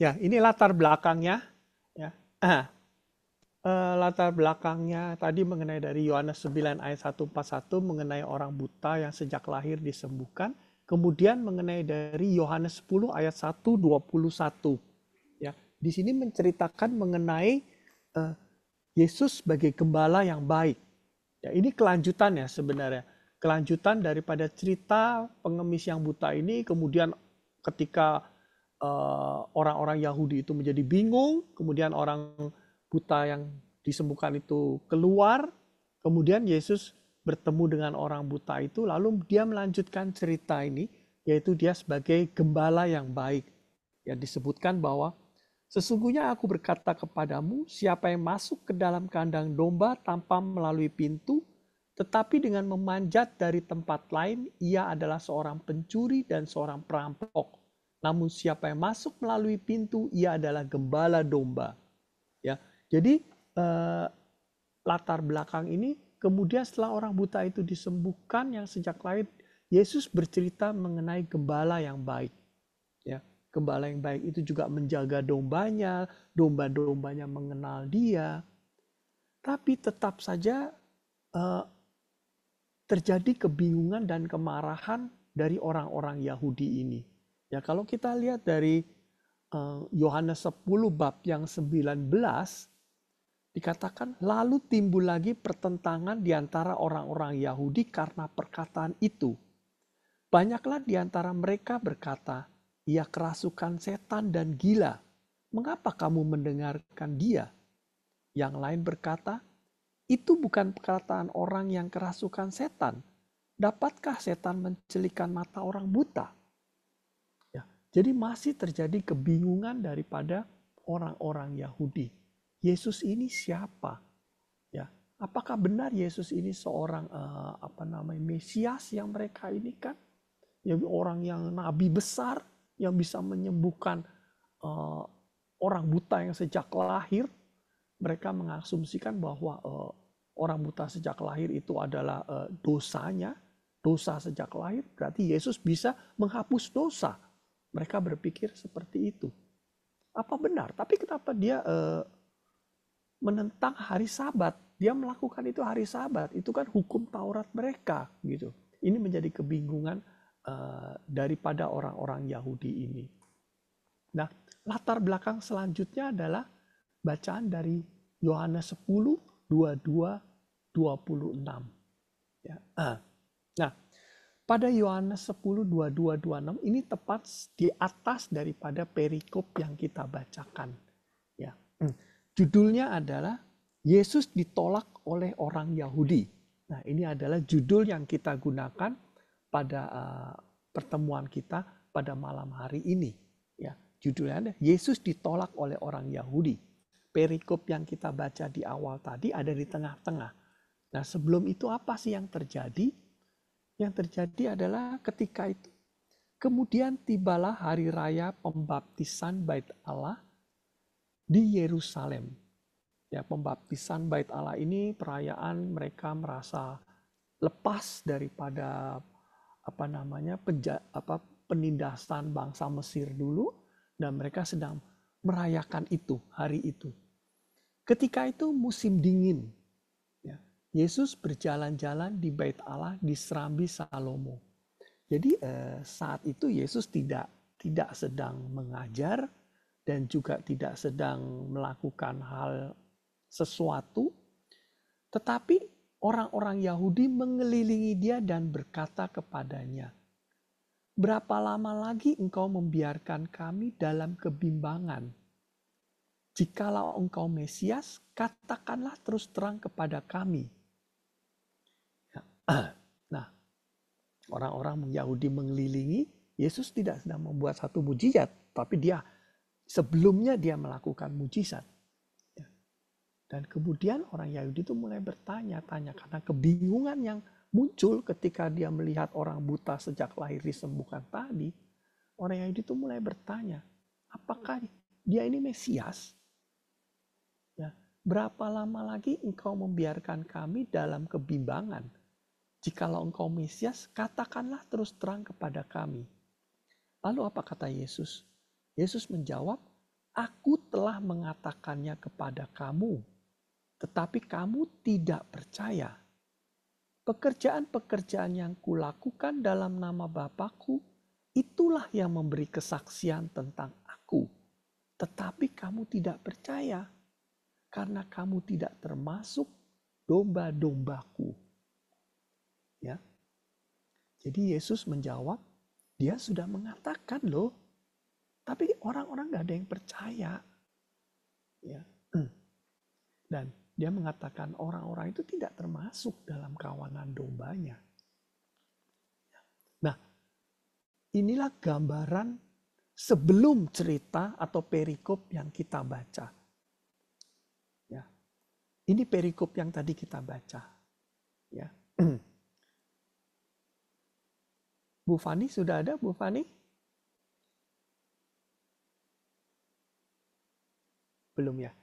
Ya, ini latar belakangnya. Ya. Latar belakangnya tadi mengenai dari Yohanes 9 ayat 141 mengenai orang buta yang sejak lahir disembuhkan. Kemudian mengenai dari Yohanes 10 ayat 1:21. Ya, di sini menceritakan mengenai eh, Yesus sebagai gembala yang baik. Ya, ini kelanjutan ya sebenarnya. Kelanjutan daripada cerita pengemis yang buta ini, kemudian ketika orang-orang Yahudi itu menjadi bingung, kemudian orang buta yang disembuhkan itu keluar, kemudian Yesus bertemu dengan orang buta itu, lalu dia melanjutkan cerita ini, yaitu dia sebagai gembala yang baik. Ya, disebutkan bahwa sesungguhnya aku berkata kepadamu, siapa yang masuk ke dalam kandang domba tanpa melalui pintu, tetapi dengan memanjat dari tempat lain, ia adalah seorang pencuri dan seorang perampok. Namun siapa yang masuk melalui pintu, ia adalah gembala domba. Ya, jadi eh, latar belakang ini, kemudian setelah orang buta itu disembuhkan yang sejak lahir, Yesus bercerita mengenai gembala yang baik. Ya, gembala yang baik itu juga menjaga dombanya, domba-dombanya mengenal dia. Tapi tetap saja eh, terjadi kebingungan dan kemarahan dari orang-orang Yahudi ini. Ya, kalau kita lihat dari Yohanes 10 bab yang 19 dikatakan lalu timbul lagi pertentangan di antara orang-orang Yahudi karena perkataan itu. Banyaklah di antara mereka berkata, ia kerasukan setan dan gila. Mengapa kamu mendengarkan dia? Yang lain berkata, itu bukan perkataan orang yang kerasukan setan. Dapatkah setan mencelikan mata orang buta? Ya, jadi masih terjadi kebingungan daripada orang-orang Yahudi. Yesus ini siapa? Ya, apakah benar Yesus ini seorang Mesias yang mereka ini kan? Yang orang yang nabi besar yang bisa menyembuhkan uh, orang buta yang sejak lahir. Mereka mengasumsikan bahwa orang buta sejak lahir itu adalah dosanya, dosa sejak lahir. Berarti Yesus bisa menghapus dosa. Mereka berpikir seperti itu. Apa benar? Tapi kenapa dia menentang hari Sabat? Dia melakukan itu hari Sabat. Itu kan hukum Taurat mereka, gitu. Ini menjadi kebingungan daripada orang-orang Yahudi ini. Nah, latar belakang selanjutnya adalah bacaan dari Yohanes 10, 22, 26. Ya. Nah, pada Yohanes 10, 22, 26 ini tepat di atas daripada perikop yang kita bacakan. Ya. Judulnya adalah Yesus ditolak oleh orang Yahudi. Nah, ini adalah judul yang kita gunakan pada pertemuan kita pada malam hari ini. Ya, judulnya ada Yesus ditolak oleh orang Yahudi. Perikop yang kita baca di awal tadi ada di tengah-tengah. Nah, sebelum itu apa sih yang terjadi? Yang terjadi adalah ketika itu kemudian tibalah hari raya pembaptisan Bait Allah di Yerusalem. Ya, pembaptisan Bait Allah ini perayaan mereka merasa lepas daripada penindasan bangsa Mesir dulu, dan mereka sedang merayakan itu hari itu. Ketika itu musim dingin, ya, Yesus berjalan-jalan di Bait Allah di Serambi Salomo. Jadi saat itu Yesus tidak sedang mengajar dan juga tidak sedang melakukan hal sesuatu, tetapi orang-orang Yahudi mengelilingi dia dan berkata kepadanya, berapa lama lagi engkau membiarkan kami dalam kebimbangan? Jikalau engkau Mesias, katakanlah terus terang kepada kami. Nah, orang-orang Yahudi mengelilingi, Yesus tidak sedang membuat satu mujizat, tapi sebelumnya dia melakukan mujizat. Dan kemudian orang Yahudi itu mulai bertanya-tanya karena kebingungan yang muncul ketika dia melihat orang buta sejak lahir disembuhkan tadi. Orang Yahudi itu mulai bertanya, apakah dia ini Mesias? Ya, berapa lama lagi engkau membiarkan kami dalam kebimbangan? Jikalau engkau Mesias, katakanlah terus terang kepada kami. Lalu apa kata Yesus? Yesus menjawab, "Aku telah mengatakannya kepada kamu, tetapi kamu tidak percaya. Pekerjaan-pekerjaan yang kulakukan dalam nama Bapa-Ku, itulah yang memberi kesaksian tentang aku. Tetapi kamu tidak percaya, karena kamu tidak termasuk domba-dombaku." Ya. Jadi Yesus menjawab, dia sudah mengatakan loh, tapi orang-orang gak ada yang percaya. Ya. Dan dia mengatakan orang-orang itu tidak termasuk dalam kawanan dombanya. Nah, inilah gambaran sebelum cerita atau perikop yang kita baca. Ya. Ini perikop yang tadi kita baca. Ya. Bu Fani sudah ada, Bu Fani? Belum ya?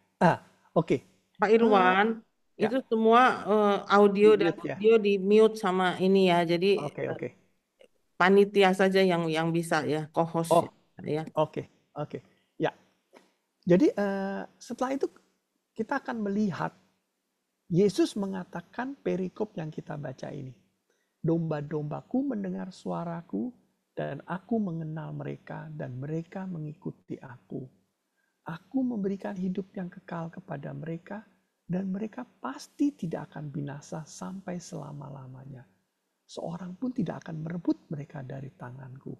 Oke. Pak Irwan, Ya, itu semua audio di dan mute ya. video di mute sama ini ya. Jadi Oke. panitia saja yang bisa ya, co-host Oh, ya. oke. Ya, jadi setelah itu kita akan melihat Yesus mengatakan perikop yang kita baca ini. Domba-dombaku mendengar suaraku dan aku mengenal mereka dan mereka mengikuti aku. Aku memberikan hidup yang kekal kepada mereka dan mereka pasti tidak akan binasa sampai selama-lamanya. Seorang pun tidak akan merebut mereka dari tanganku.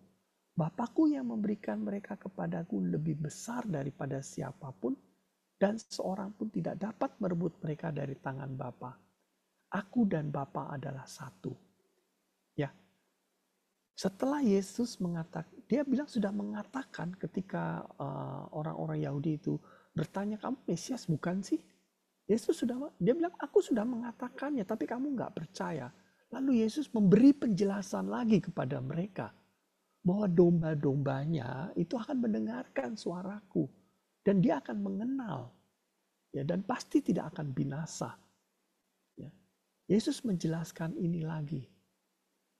Bapakku yang memberikan mereka kepadaku lebih besar daripada siapapun dan seorang pun tidak dapat merebut mereka dari tangan Bapa. Aku dan Bapa adalah satu. Ya. Setelah Yesus mengatakan, dia bilang sudah mengatakan ketika orang-orang Yahudi itu bertanya, kamu Mesias bukan sih? Dia bilang, aku sudah mengatakannya, tapi kamu nggak percaya. Lalu Yesus memberi penjelasan lagi kepada mereka bahwa domba-dombanya itu akan mendengarkan suaraku dan dia akan mengenal, ya, dan pasti tidak akan binasa. Ya. Yesus menjelaskan ini lagi.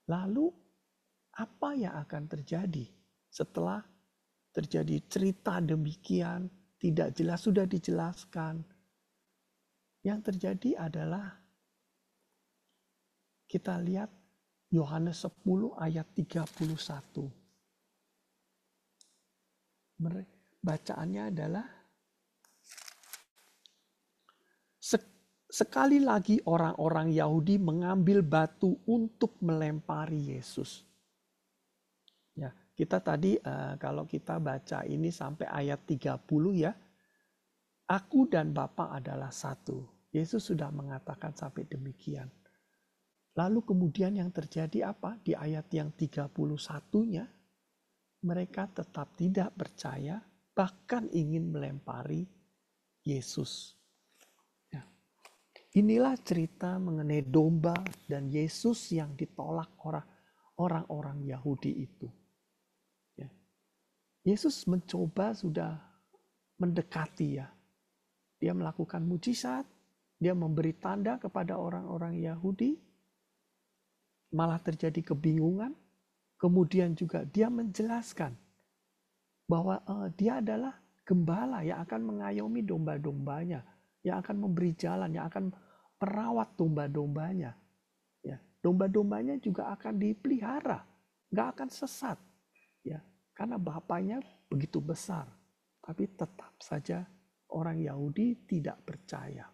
Lalu apa yang akan terjadi setelah terjadi cerita demikian, tidak jelas sudah dijelaskan. Yang terjadi adalah kita lihat Yohanes 10 ayat 31. Bacaannya adalah, sekali lagi orang-orang Yahudi mengambil batu untuk melempari Yesus. Ya, kita tadi kalau kita baca ini sampai ayat 30 ya. Aku dan Bapa adalah satu. Yesus sudah mengatakan sampai demikian. Lalu kemudian yang terjadi apa? Di ayat yang 31-nya, mereka tetap tidak percaya, bahkan ingin melempari Yesus. Ya. Inilah cerita mengenai domba dan Yesus yang ditolak orang-orang Yahudi itu. Ya. Yesus mencoba sudah mendekati ya. Dia melakukan mujizat, dia memberi tanda kepada orang-orang Yahudi, malah terjadi kebingungan. Kemudian juga dia menjelaskan bahwa dia adalah gembala yang akan mengayomi domba-dombanya, yang akan memberi jalan, yang akan merawat domba-dombanya. Ya, domba-dombanya juga akan dipelihara, nggak akan sesat. Ya, karena Bapaknya begitu besar, tapi tetap saja orang Yahudi tidak percaya.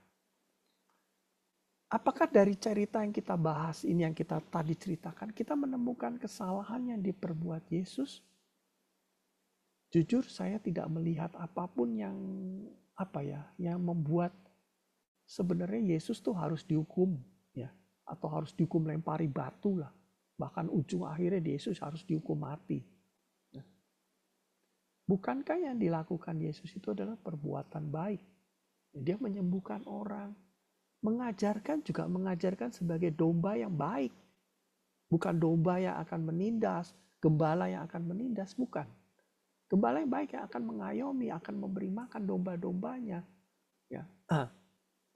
Apakah dari cerita yang kita bahas ini, yang kita tadi ceritakan, kita menemukan kesalahan yang diperbuat Yesus? Jujur saya tidak melihat apapun yang yang membuat sebenarnya Yesus tuh harus dihukum, ya, atau harus dihukum lempari batu lah. Bahkan ujung akhirnya Yesus harus dihukum mati. Bukankah yang dilakukan Yesus itu adalah perbuatan baik? Dia menyembuhkan orang, juga mengajarkan sebagai domba yang baik. Bukan domba yang akan menindas, gembala yang akan menindas, bukan. Gembala yang baik yang akan mengayomi, akan memberi makan domba-dombanya. Ya.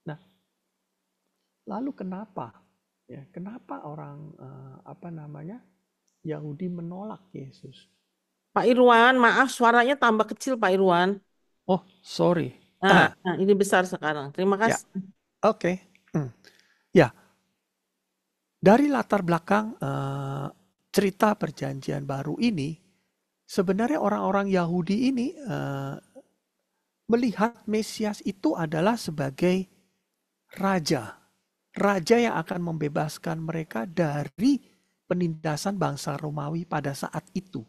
Nah, lalu kenapa? Ya, kenapa orang Yahudi menolak Yesus? Pak Irwan, maaf suaranya tambah kecil Pak Irwan. Oh, sorry. Nah, ini besar sekarang. Terima Ya, kasih. oke. Hmm. Ya, dari latar belakang cerita Perjanjian Baru ini, sebenarnya orang-orang Yahudi ini melihat Mesias itu adalah sebagai raja. Raja yang akan membebaskan mereka dari penindasan bangsa Romawi pada saat itu.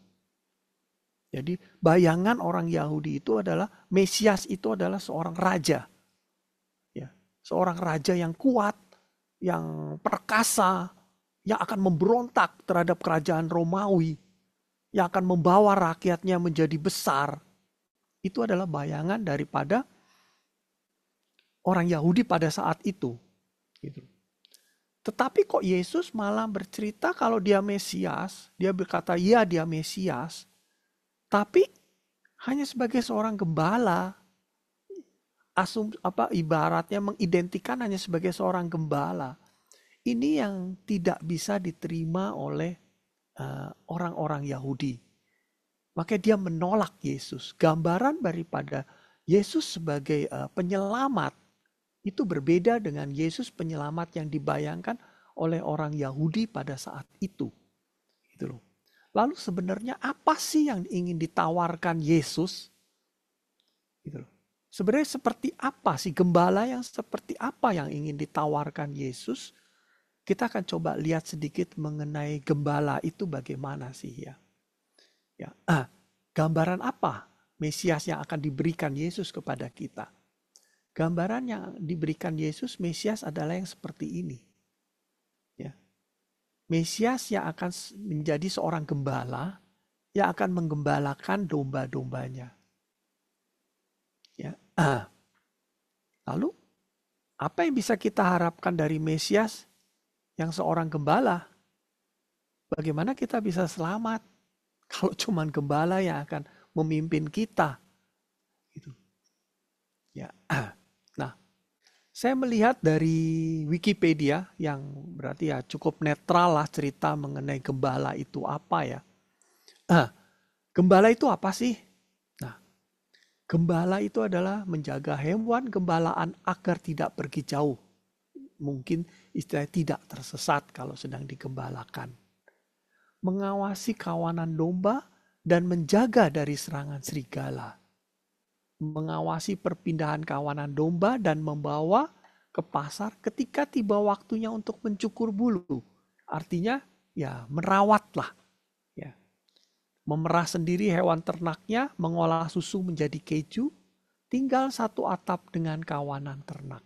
Jadi bayangan orang Yahudi itu adalah Mesias itu adalah seorang raja. Ya, seorang raja yang kuat, yang perkasa, yang akan memberontak terhadap kerajaan Romawi, yang akan membawa rakyatnya menjadi besar. Itu adalah bayangan daripada orang Yahudi pada saat itu. Gitu. Tetapi kok Yesus malah bercerita kalau dia Mesias, dia berkata ya dia Mesias, tapi hanya sebagai seorang gembala, ibaratnya mengidentikan hanya sebagai seorang gembala. Ini yang tidak bisa diterima oleh orang-orang Yahudi. Makanya dia menolak Yesus. Gambaran daripada Yesus sebagai penyelamat itu berbeda dengan Yesus penyelamat yang dibayangkan oleh orang Yahudi pada saat itu. Gitu loh. Lalu sebenarnya apa sih yang ingin ditawarkan Yesus? Gitu loh. Sebenarnya seperti apa sih gembala yang seperti apa yang ingin ditawarkan Yesus? Kita akan coba lihat sedikit mengenai gembala itu bagaimana sih ya. Ya, gambaran apa Mesias yang akan diberikan Yesus kepada kita? Gambaran yang diberikan Yesus Mesias adalah yang seperti ini. Ya. Mesias yang akan menjadi seorang gembala yang akan menggembalakan domba-dombanya. Ya. Lalu apa yang bisa kita harapkan dari Mesias yang seorang gembala? Bagaimana kita bisa selamat kalau cuman gembala yang akan memimpin kita? Gitu. Ya. Nah, saya melihat dari Wikipedia yang berarti ya cukup netral lah cerita mengenai gembala itu apa ya. Gembala itu apa sih? Nah, gembala itu adalah menjaga hewan gembalaan agar tidak pergi jauh. Mungkin istilahnya tidak tersesat kalau sedang digembalakan. Mengawasi kawanan domba dan menjaga dari serangan serigala. Mengawasi perpindahan kawanan domba dan membawa ke pasar ketika tiba waktunya untuk mencukur bulu. Artinya ya merawatlah. Ya. Memerah sendiri hewan ternaknya, mengolah susu menjadi keju, tinggal satu atap dengan kawanan ternak.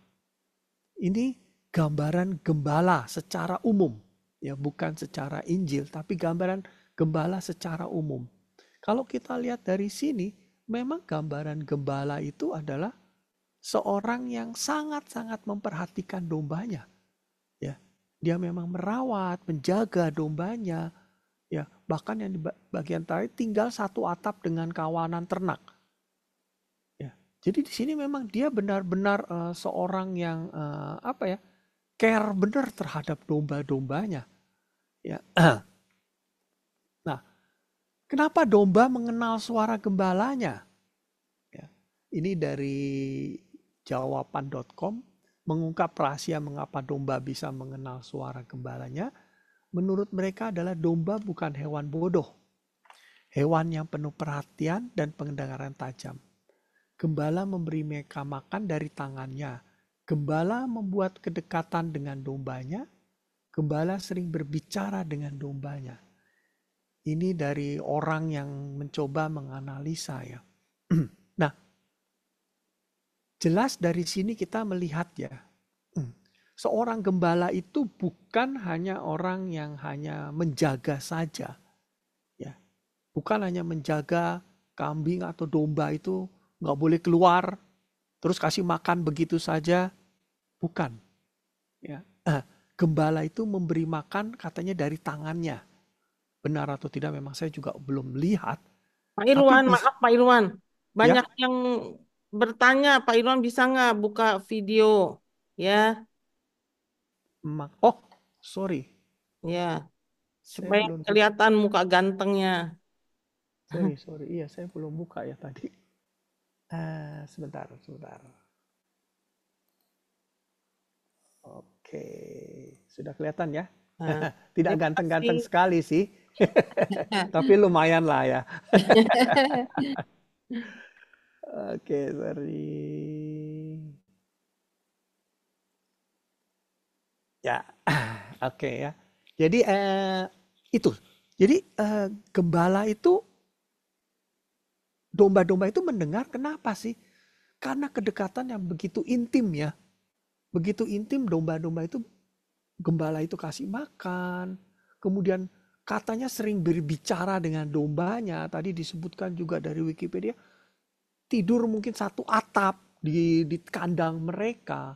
Ini gambaran gembala secara umum. Ya, bukan secara Injil, tapi gambaran gembala secara umum. Kalau kita lihat dari sini, memang gambaran gembala itu adalah seorang yang sangat-sangat memperhatikan dombanya. Ya, dia memang merawat, menjaga dombanya. Ya, bahkan yang di bagian terakhir tinggal satu atap dengan kawanan ternak. Ya, jadi di sini memang dia benar-benar seorang yang care benar terhadap domba-dombanya. Ya. Nah, kenapa domba mengenal suara gembalanya? Ya. Ini dari jawaban.com mengungkap rahasia mengapa domba bisa mengenal suara gembalanya. Menurut mereka adalah domba bukan hewan bodoh. Hewan yang penuh perhatian dan pendengaran tajam. Gembala memberi mereka makan dari tangannya. Gembala membuat kedekatan dengan dombanya. Gembala sering berbicara dengan dombanya. Ini dari orang yang mencoba menganalisa ya. Nah, jelas dari sini kita melihat ya, seorang gembala itu bukan hanya orang yang hanya menjaga saja. Ya, bukan hanya menjaga kambing atau domba itu nggak boleh keluar, terus kasih makan begitu saja. Bukan. Ya. Gembala itu memberi makan katanya dari tangannya. Benar atau tidak memang saya juga belum lihat. Pak Tapi Irwan, maaf Pak Irwan. ya, Banyak yang bertanya, Pak Irwan bisa nggak buka video? Ya, oh sorry, ya, saya supaya belum. kelihatan muka gantengnya. Sorry. Iya, saya belum buka ya tadi. Sebentar. Oke, sudah kelihatan ya? Nah, Tidak terima ganteng-ganteng kasih. sekali sih, tapi lumayan lah ya. Oke, sorry. Ya, oke ya. Jadi itu. Jadi gembala itu, domba-domba itu mendengar kenapa sih? Karena kedekatan yang begitu intim ya. Begitu intim domba-domba itu, gembala itu kasih makan. Kemudian katanya sering berbicara dengan dombanya. Tadi disebutkan juga dari Wikipedia, tidur mungkin satu atap di kandang mereka.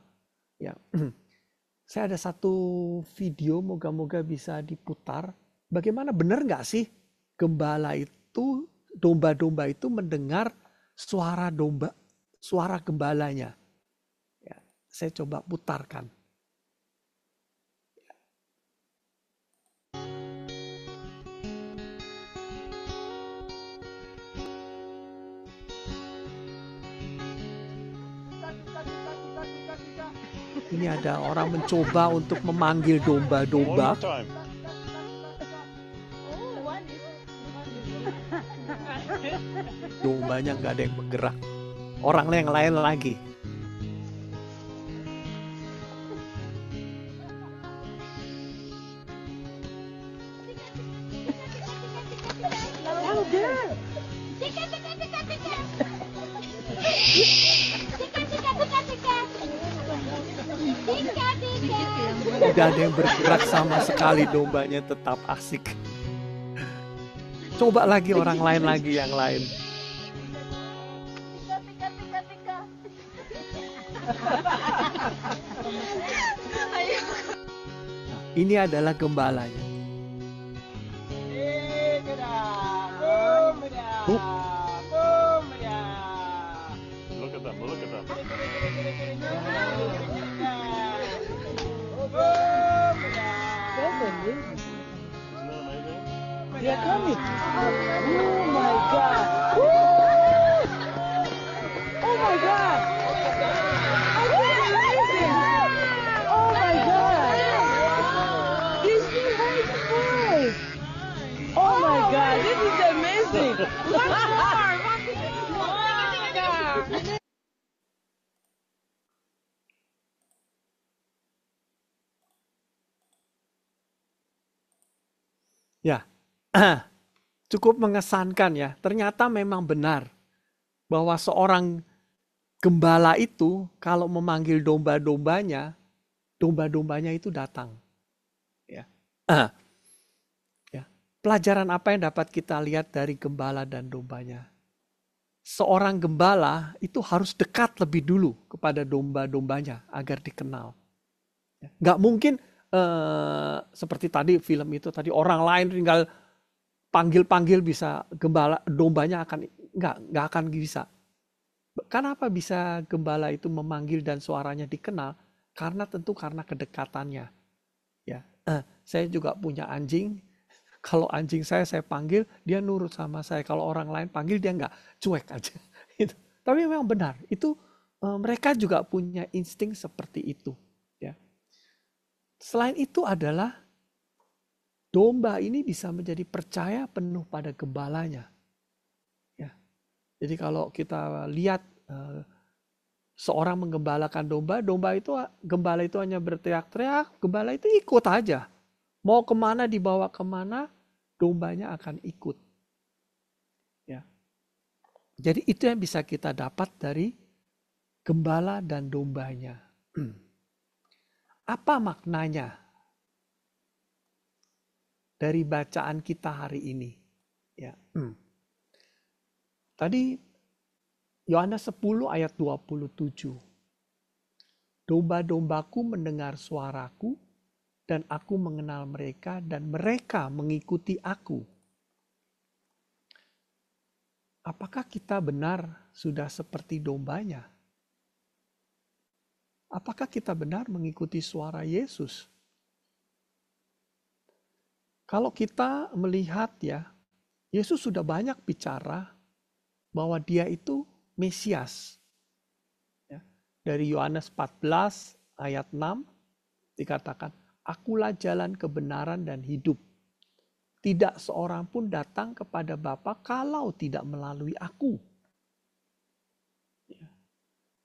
Ya, saya ada satu video, moga-moga bisa diputar. Bagaimana, benar nggak sih gembala itu, domba-domba itu mendengar suara domba, suara gembalanya? Ya, saya coba putarkan. Ini ada orang mencoba untuk memanggil domba-domba. Dombanya nggak ada yang bergerak. Orang yang lain lagi. Tidak ada yang bergerak sama sekali, dombanya tetap asik. Coba lagi orang lain lagi, yang lain. Nah, ini adalah gembalanya. Look at them. Isn't that amazing? They are coming. Oh my God. Woo! Oh my God. Oh, this is amazing. Oh my God. This is amazing. Oh my God. This is amazing. One more. Ya, cukup mengesankan ya. Ternyata memang benar bahwa seorang gembala itu kalau memanggil domba-dombanya, domba-dombanya itu datang. Ya. Ya. Pelajaran apa yang dapat kita lihat dari gembala dan dombanya? Seorang gembala itu harus dekat lebih dulu kepada domba-dombanya agar dikenal. Nggak mungkin seperti tadi film itu tadi, orang lain tinggal panggil-panggil bisa gembala, dombanya akan nggak akan bisa. Kenapa bisa gembala itu memanggil dan suaranya dikenal? Karena kedekatannya. Ya, saya juga punya anjing. Kalau anjing saya panggil, dia nurut sama saya. Kalau orang lain panggil, dia nggak, cuek aja. Tapi memang benar, itu mereka juga punya insting seperti itu. Ya. Selain itu adalah domba ini bisa menjadi percaya penuh pada gembalanya. Ya. Jadi kalau kita lihat seorang menggembalakan domba, gembala itu hanya berteriak-teriak, gembala itu ikut aja. Mau kemana, dibawa kemana, dombanya akan ikut. Ya. Jadi itu yang bisa kita dapat dari gembala dan dombanya. Apa maknanya dari bacaan kita hari ini? Ya. Tadi Yohanes 10 ayat 27. Domba-dombaku mendengar suaraku, dan aku mengenal mereka, dan mereka mengikuti aku. Apakah kita benar sudah seperti dombanya? Apakah kita benar mengikuti suara Yesus? Kalau kita melihat ya, Yesus sudah banyak bicara bahwa dia itu Mesias. Ya. Dari Yohanes 14 ayat 6 dikatakan, akulah jalan kebenaran dan hidup. Tidak seorang pun datang kepada Bapa kalau tidak melalui aku. Ya.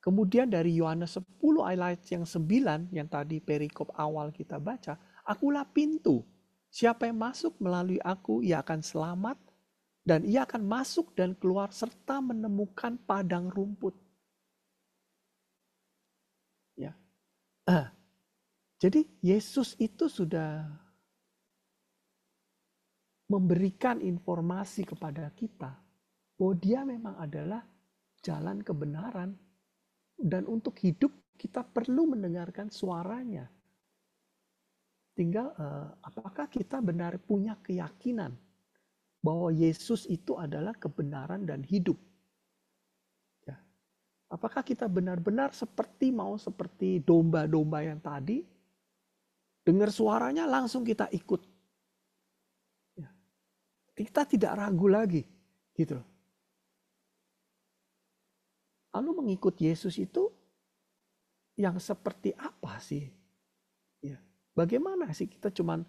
Kemudian dari Yohanes 10 ayat yang 9 yang tadi perikop awal kita baca, akulah pintu. Siapa yang masuk melalui aku, ia akan selamat. Dan ia akan masuk dan keluar serta menemukan padang rumput. Ya. Jadi Yesus itu sudah memberikan informasi kepada kita bahwa dia memang adalah jalan kebenaran. Dan untuk hidup kita perlu mendengarkan suaranya. Tinggal apakah kita benar punya keyakinan bahwa Yesus itu adalah kebenaran dan hidup. Ya. Apakah kita benar-benar mau seperti domba-domba yang tadi, dengar suaranya langsung kita ikut. Ya. Kita tidak ragu lagi, gitu. Lalu mengikut Yesus itu yang seperti apa sih? Ya. Bagaimana sih kita cuman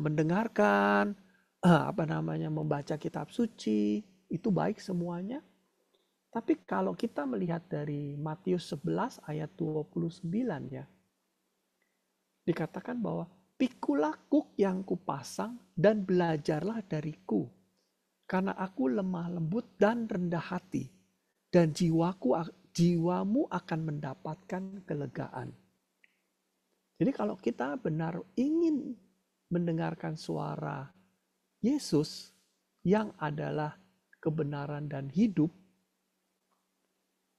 mendengarkan, membaca kitab suci, itu baik semuanya. Tapi kalau kita melihat dari Matius 11 ayat 29 ya, dikatakan bahwa pikulah kuk yang kupasang dan belajarlah dariku. Karena aku lemah lembut dan rendah hati, dan jiwamu akan mendapatkan kelegaan. Jadi kalau kita benar ingin mendengarkan suara Yesus yang adalah kebenaran dan hidup,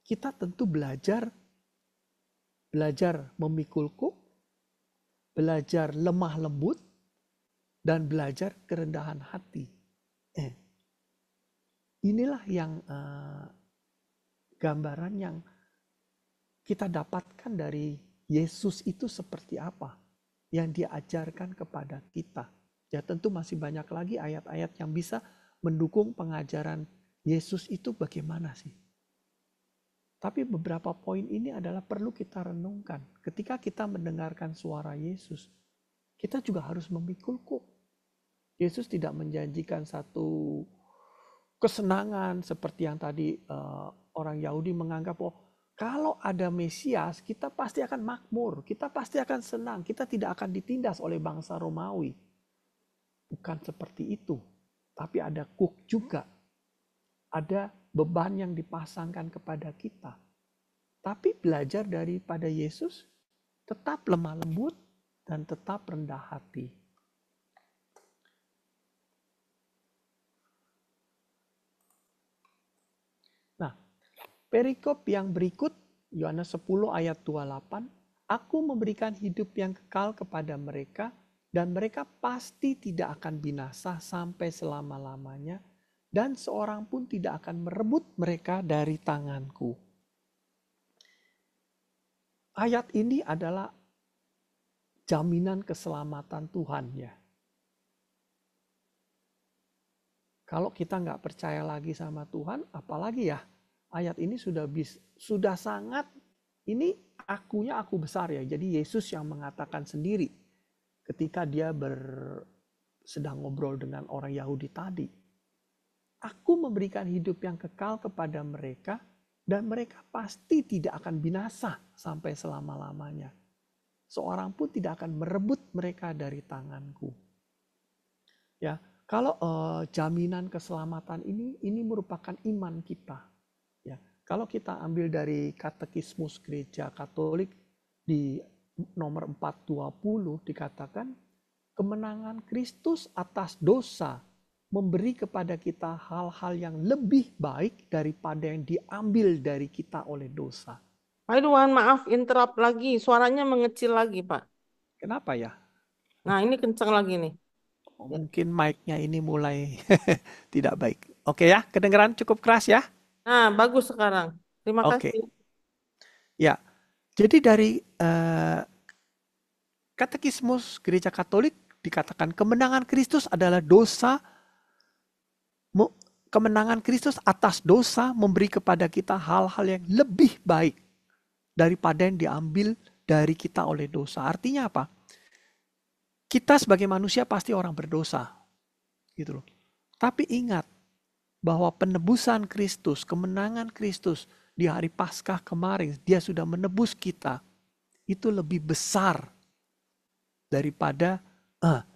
kita tentu belajar memikul kuk, belajar lemah lembut, dan belajar kerendahan hati. Inilah yang gambaran yang kita dapatkan dari Yesus itu seperti apa yang dia ajarkan kepada kita. Ya tentu masih banyak lagi ayat-ayat yang bisa mendukung pengajaran Yesus itu bagaimana sih. Tapi beberapa poin ini adalah perlu kita renungkan. Ketika kita mendengarkan suara Yesus, kita juga harus memikul kuk. Yesus tidak menjanjikan satu kesenangan seperti yang tadi orang Yahudi menganggap, oh kalau ada Mesias kita pasti akan makmur, kita pasti akan senang, kita tidak akan ditindas oleh bangsa Romawi. Bukan seperti itu, tapi ada kuk juga. Ada beban yang dipasangkan kepada kita. Tapi belajar daripada Yesus, tetap lemah lembut dan tetap rendah hati. Nah, perikop yang berikut, Yohanes 10 ayat 28, aku memberikan hidup yang kekal kepada mereka, dan mereka pasti tidak akan binasa sampai selama-lamanya, dan seorang pun tidak akan merebut mereka dari tanganku. Ayat ini adalah jaminan keselamatan Tuhan ya. Kalau kita nggak percaya lagi sama Tuhan, apalagi ya, ayat ini sudah sangat, ini akunya aku besar ya. Jadi Yesus yang mengatakan sendiri ketika dia sedang ngobrol dengan orang Yahudi tadi. Aku memberikan hidup yang kekal kepada mereka, dan mereka pasti tidak akan binasa sampai selama-lamanya. Seorang pun tidak akan merebut mereka dari tanganku. Ya, kalau jaminan keselamatan ini merupakan iman kita. Ya, kalau kita ambil dari Katekismus Gereja Katolik di nomor 420 dikatakan kemenangan Kristus atas dosa memberi kepada kita hal-hal yang lebih baik daripada yang diambil dari kita oleh dosa. Pak Irwan, maaf interrupt lagi, suaranya mengecil lagi Pak. Kenapa ya? Nah ini kencang lagi nih. Mungkin mic-nya ini mulai tidak baik. Oke ya, kedengeran cukup keras ya? Nah bagus sekarang, terima Oke. kasih. Ya, jadi dari Katekismus Gereja Katolik dikatakan kemenangan Kristus adalah dosa kemenangan Kristus atas dosa memberi kepada kita hal-hal yang lebih baik daripada yang diambil dari kita oleh dosa. Artinya apa? Kita sebagai manusia pasti orang berdosa, gitu loh. Tapi ingat bahwa penebusan Kristus, kemenangan Kristus di hari Paskah kemarin, dia sudah menebus kita. Itu lebih besar daripada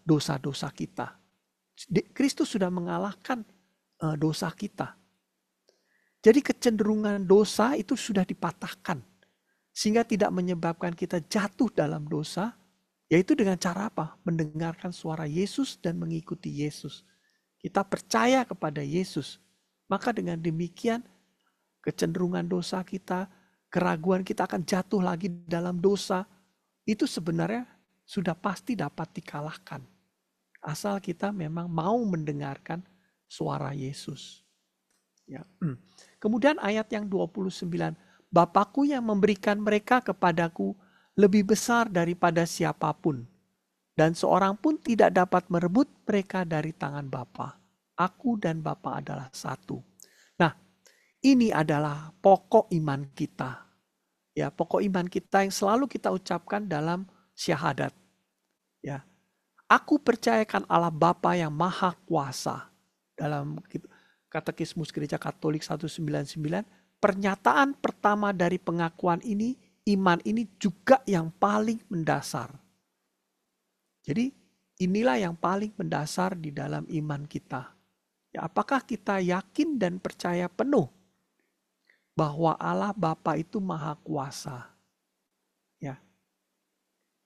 dosa-dosa kita. Kristus sudah mengalahkan dosa kita. Jadi kecenderungan dosa itu sudah dipatahkan. Sehingga tidak menyebabkan kita jatuh dalam dosa. Yaitu dengan cara apa? Mendengarkan suara Yesus dan mengikuti Yesus. Kita percaya kepada Yesus. Maka dengan demikian kecenderungan dosa kita, keraguan kita akan jatuh lagi dalam dosa. Itu sebenarnya sudah pasti dapat dikalahkan. Asal kita memang mau mendengarkan suara Yesus. Ya. Kemudian ayat yang 29. Bapakku yang memberikan mereka kepadaku lebih besar daripada siapapun. Dan seorang pun tidak dapat merebut mereka dari tangan Bapa. Aku dan Bapa adalah satu. Nah, ini adalah pokok iman kita. Ya, pokok iman kita yang selalu kita ucapkan dalam syahadat. Ya. Aku percayakan Allah Bapa yang Maha Kuasa. Dalam Katekismus Gereja Katolik 199, pernyataan pertama dari pengakuan ini, iman ini juga yang paling mendasar. Jadi inilah yang paling mendasar di dalam iman kita. Ya, apakah kita yakin dan percaya penuh bahwa Allah Bapa itu Maha Kuasa? Ya.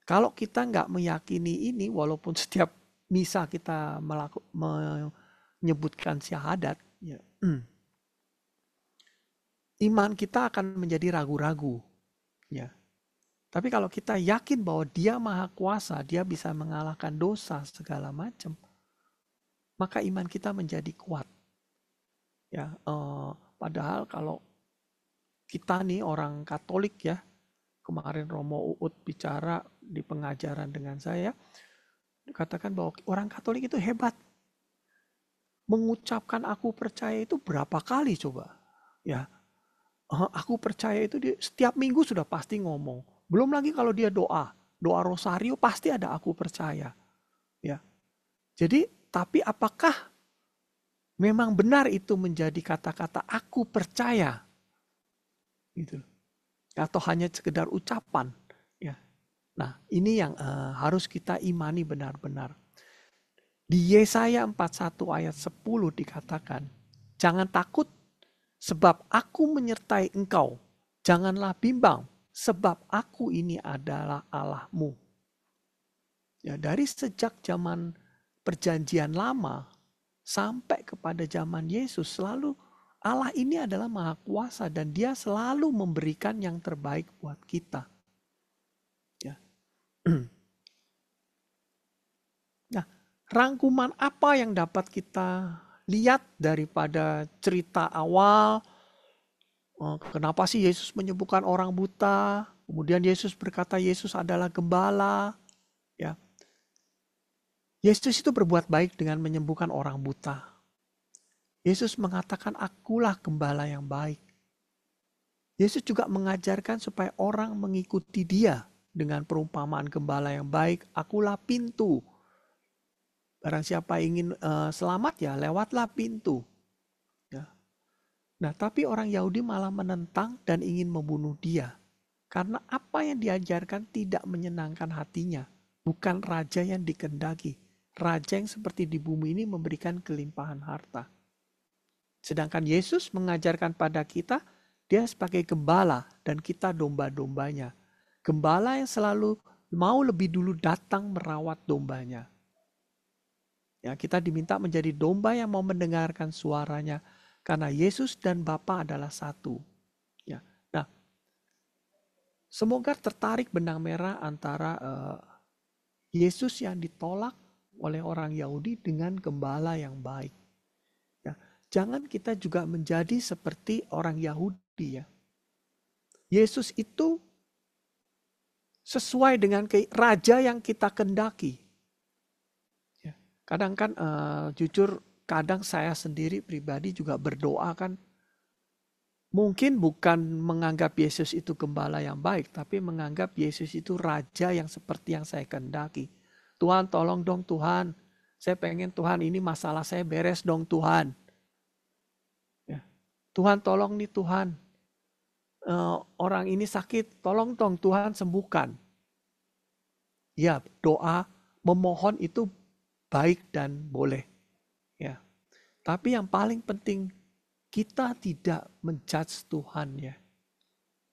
Kalau kita nggak meyakini ini, walaupun setiap misa kita menyebutkan syahadat, ya, iman kita akan menjadi ragu-ragu. Ya. Tapi kalau kita yakin bahwa Dia Maha Kuasa, Dia bisa mengalahkan dosa segala macam, maka iman kita menjadi kuat. Ya, padahal kalau kita nih orang Katolik ya, kemarin Romo Uut bicara di pengajaran dengan saya, katakan bahwa orang Katolik itu hebat. Mengucapkan aku percaya itu berapa kali coba? Ya, aku percaya itu setiap minggu sudah pasti ngomong. Belum lagi kalau dia doa rosario pasti ada aku percaya. Ya, jadi tapi apakah memang benar itu menjadi kata-kata aku percaya? Gitu. Atau hanya sekedar ucapan, ya. Nah, ini yang harus kita imani benar-benar. Di Yesaya 41 ayat 10 dikatakan, jangan takut sebab aku menyertai engkau. Janganlah bimbang sebab aku ini adalah Allahmu. Ya, dari sejak zaman perjanjian lama sampai kepada zaman Yesus selalu Allah ini adalah Maha Kuasa dan Dia selalu memberikan yang terbaik buat kita. Ya. Nah, rangkuman apa yang dapat kita lihat daripada cerita awal? Kenapa sih Yesus menyembuhkan orang buta? Kemudian Yesus berkata Yesus adalah gembala. Ya. Yesus itu berbuat baik dengan menyembuhkan orang buta. Yesus mengatakan akulah gembala yang baik. Yesus juga mengajarkan supaya orang mengikuti Dia dengan perumpamaan gembala yang baik. Akulah pintu. Barang siapa ingin selamat ya lewatlah pintu. Ya. Nah, tapi orang Yahudi malah menentang dan ingin membunuh Dia. Karena apa yang diajarkan tidak menyenangkan hatinya. Bukan raja yang dikehendaki. Raja yang seperti di bumi ini memberikan kelimpahan harta. Sedangkan Yesus mengajarkan pada kita, Dia sebagai gembala dan kita domba-dombanya. Gembala yang selalu mau lebih dulu datang merawat dombanya. Ya, kita diminta menjadi domba yang mau mendengarkan suaranya. Karena Yesus dan Bapa adalah satu. Ya. Nah, semoga tertarik benang merah antara Yesus yang ditolak oleh orang Yahudi dengan gembala yang baik. Ya. Jangan kita juga menjadi seperti orang Yahudi ya. Yesus itu sesuai dengan raja yang kita kendaki. Ya. Kadang kan jujur kadang saya sendiri pribadi juga berdoa kan, mungkin bukan menganggap Yesus itu gembala yang baik, tapi menganggap Yesus itu raja yang seperti yang saya kehendaki. Tuhan tolong dong Tuhan, saya pengen Tuhan ini masalah saya beres dong Tuhan. Ya. Tuhan tolong nih Tuhan, orang ini sakit, tolong dong Tuhan sembuhkan. Ya, doa memohon itu baik dan boleh. Ya. Tapi yang paling penting, kita tidak menjudge Tuhan ya.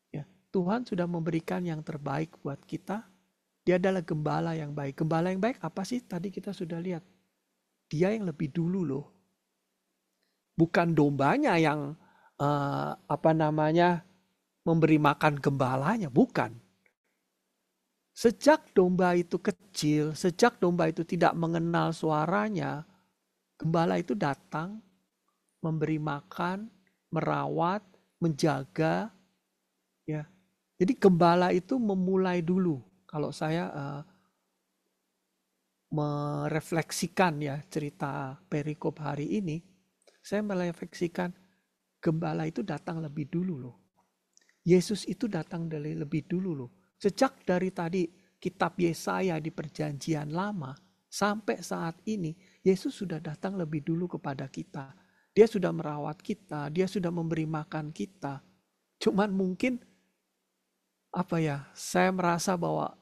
Ya. Tuhan sudah memberikan yang terbaik buat kita. Dia adalah gembala yang baik. Gembala yang baik apa sih? Tadi kita sudah lihat. Dia yang lebih dulu loh. Bukan dombanya yang memberi makan gembalanya, bukan. Sejak domba itu kecil, sejak domba itu tidak mengenal suaranya, gembala itu datang, memberi makan, merawat, menjaga. Ya. Jadi gembala itu memulai dulu. Kalau saya merefleksikan ya cerita perikop hari ini, saya merefleksikan gembala itu datang lebih dulu loh. Yesus itu datang dari lebih dulu loh. Sejak dari tadi kitab Yesaya di perjanjian lama sampai saat ini, Yesus sudah datang lebih dulu kepada kita. Dia sudah merawat kita, dia sudah memberi makan kita. Cuman mungkin saya merasa bahwa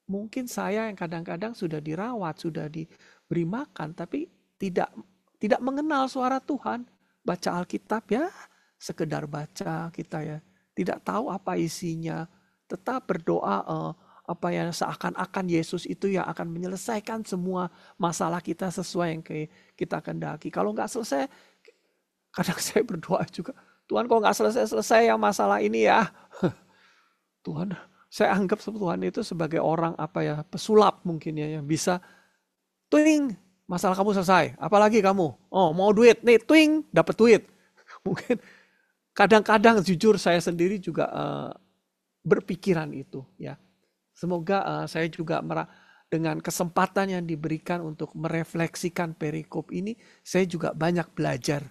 mungkin saya yang kadang-kadang sudah dirawat, sudah diberi makan, tapi tidak mengenal suara Tuhan. Baca Alkitab ya, sekedar baca kita ya. Tidak tahu apa isinya. Tetap berdoa seakan-akan Yesus itu yang akan menyelesaikan semua masalah kita sesuai yang kita kehendaki. Kalau nggak selesai, kadang saya berdoa juga, Tuhan kok nggak selesai yang masalah ini ya. Tuhan, saya anggap Tuhan itu sebagai orang pesulap mungkin ya, yang bisa twing, masalah kamu selesai. Apalagi kamu, mau duit, nih twing, dapat duit. Mungkin kadang-kadang jujur saya sendiri juga berpikiran itu ya. Semoga saya juga dengan kesempatan yang diberikan untuk merefleksikan perikop ini, saya juga banyak belajar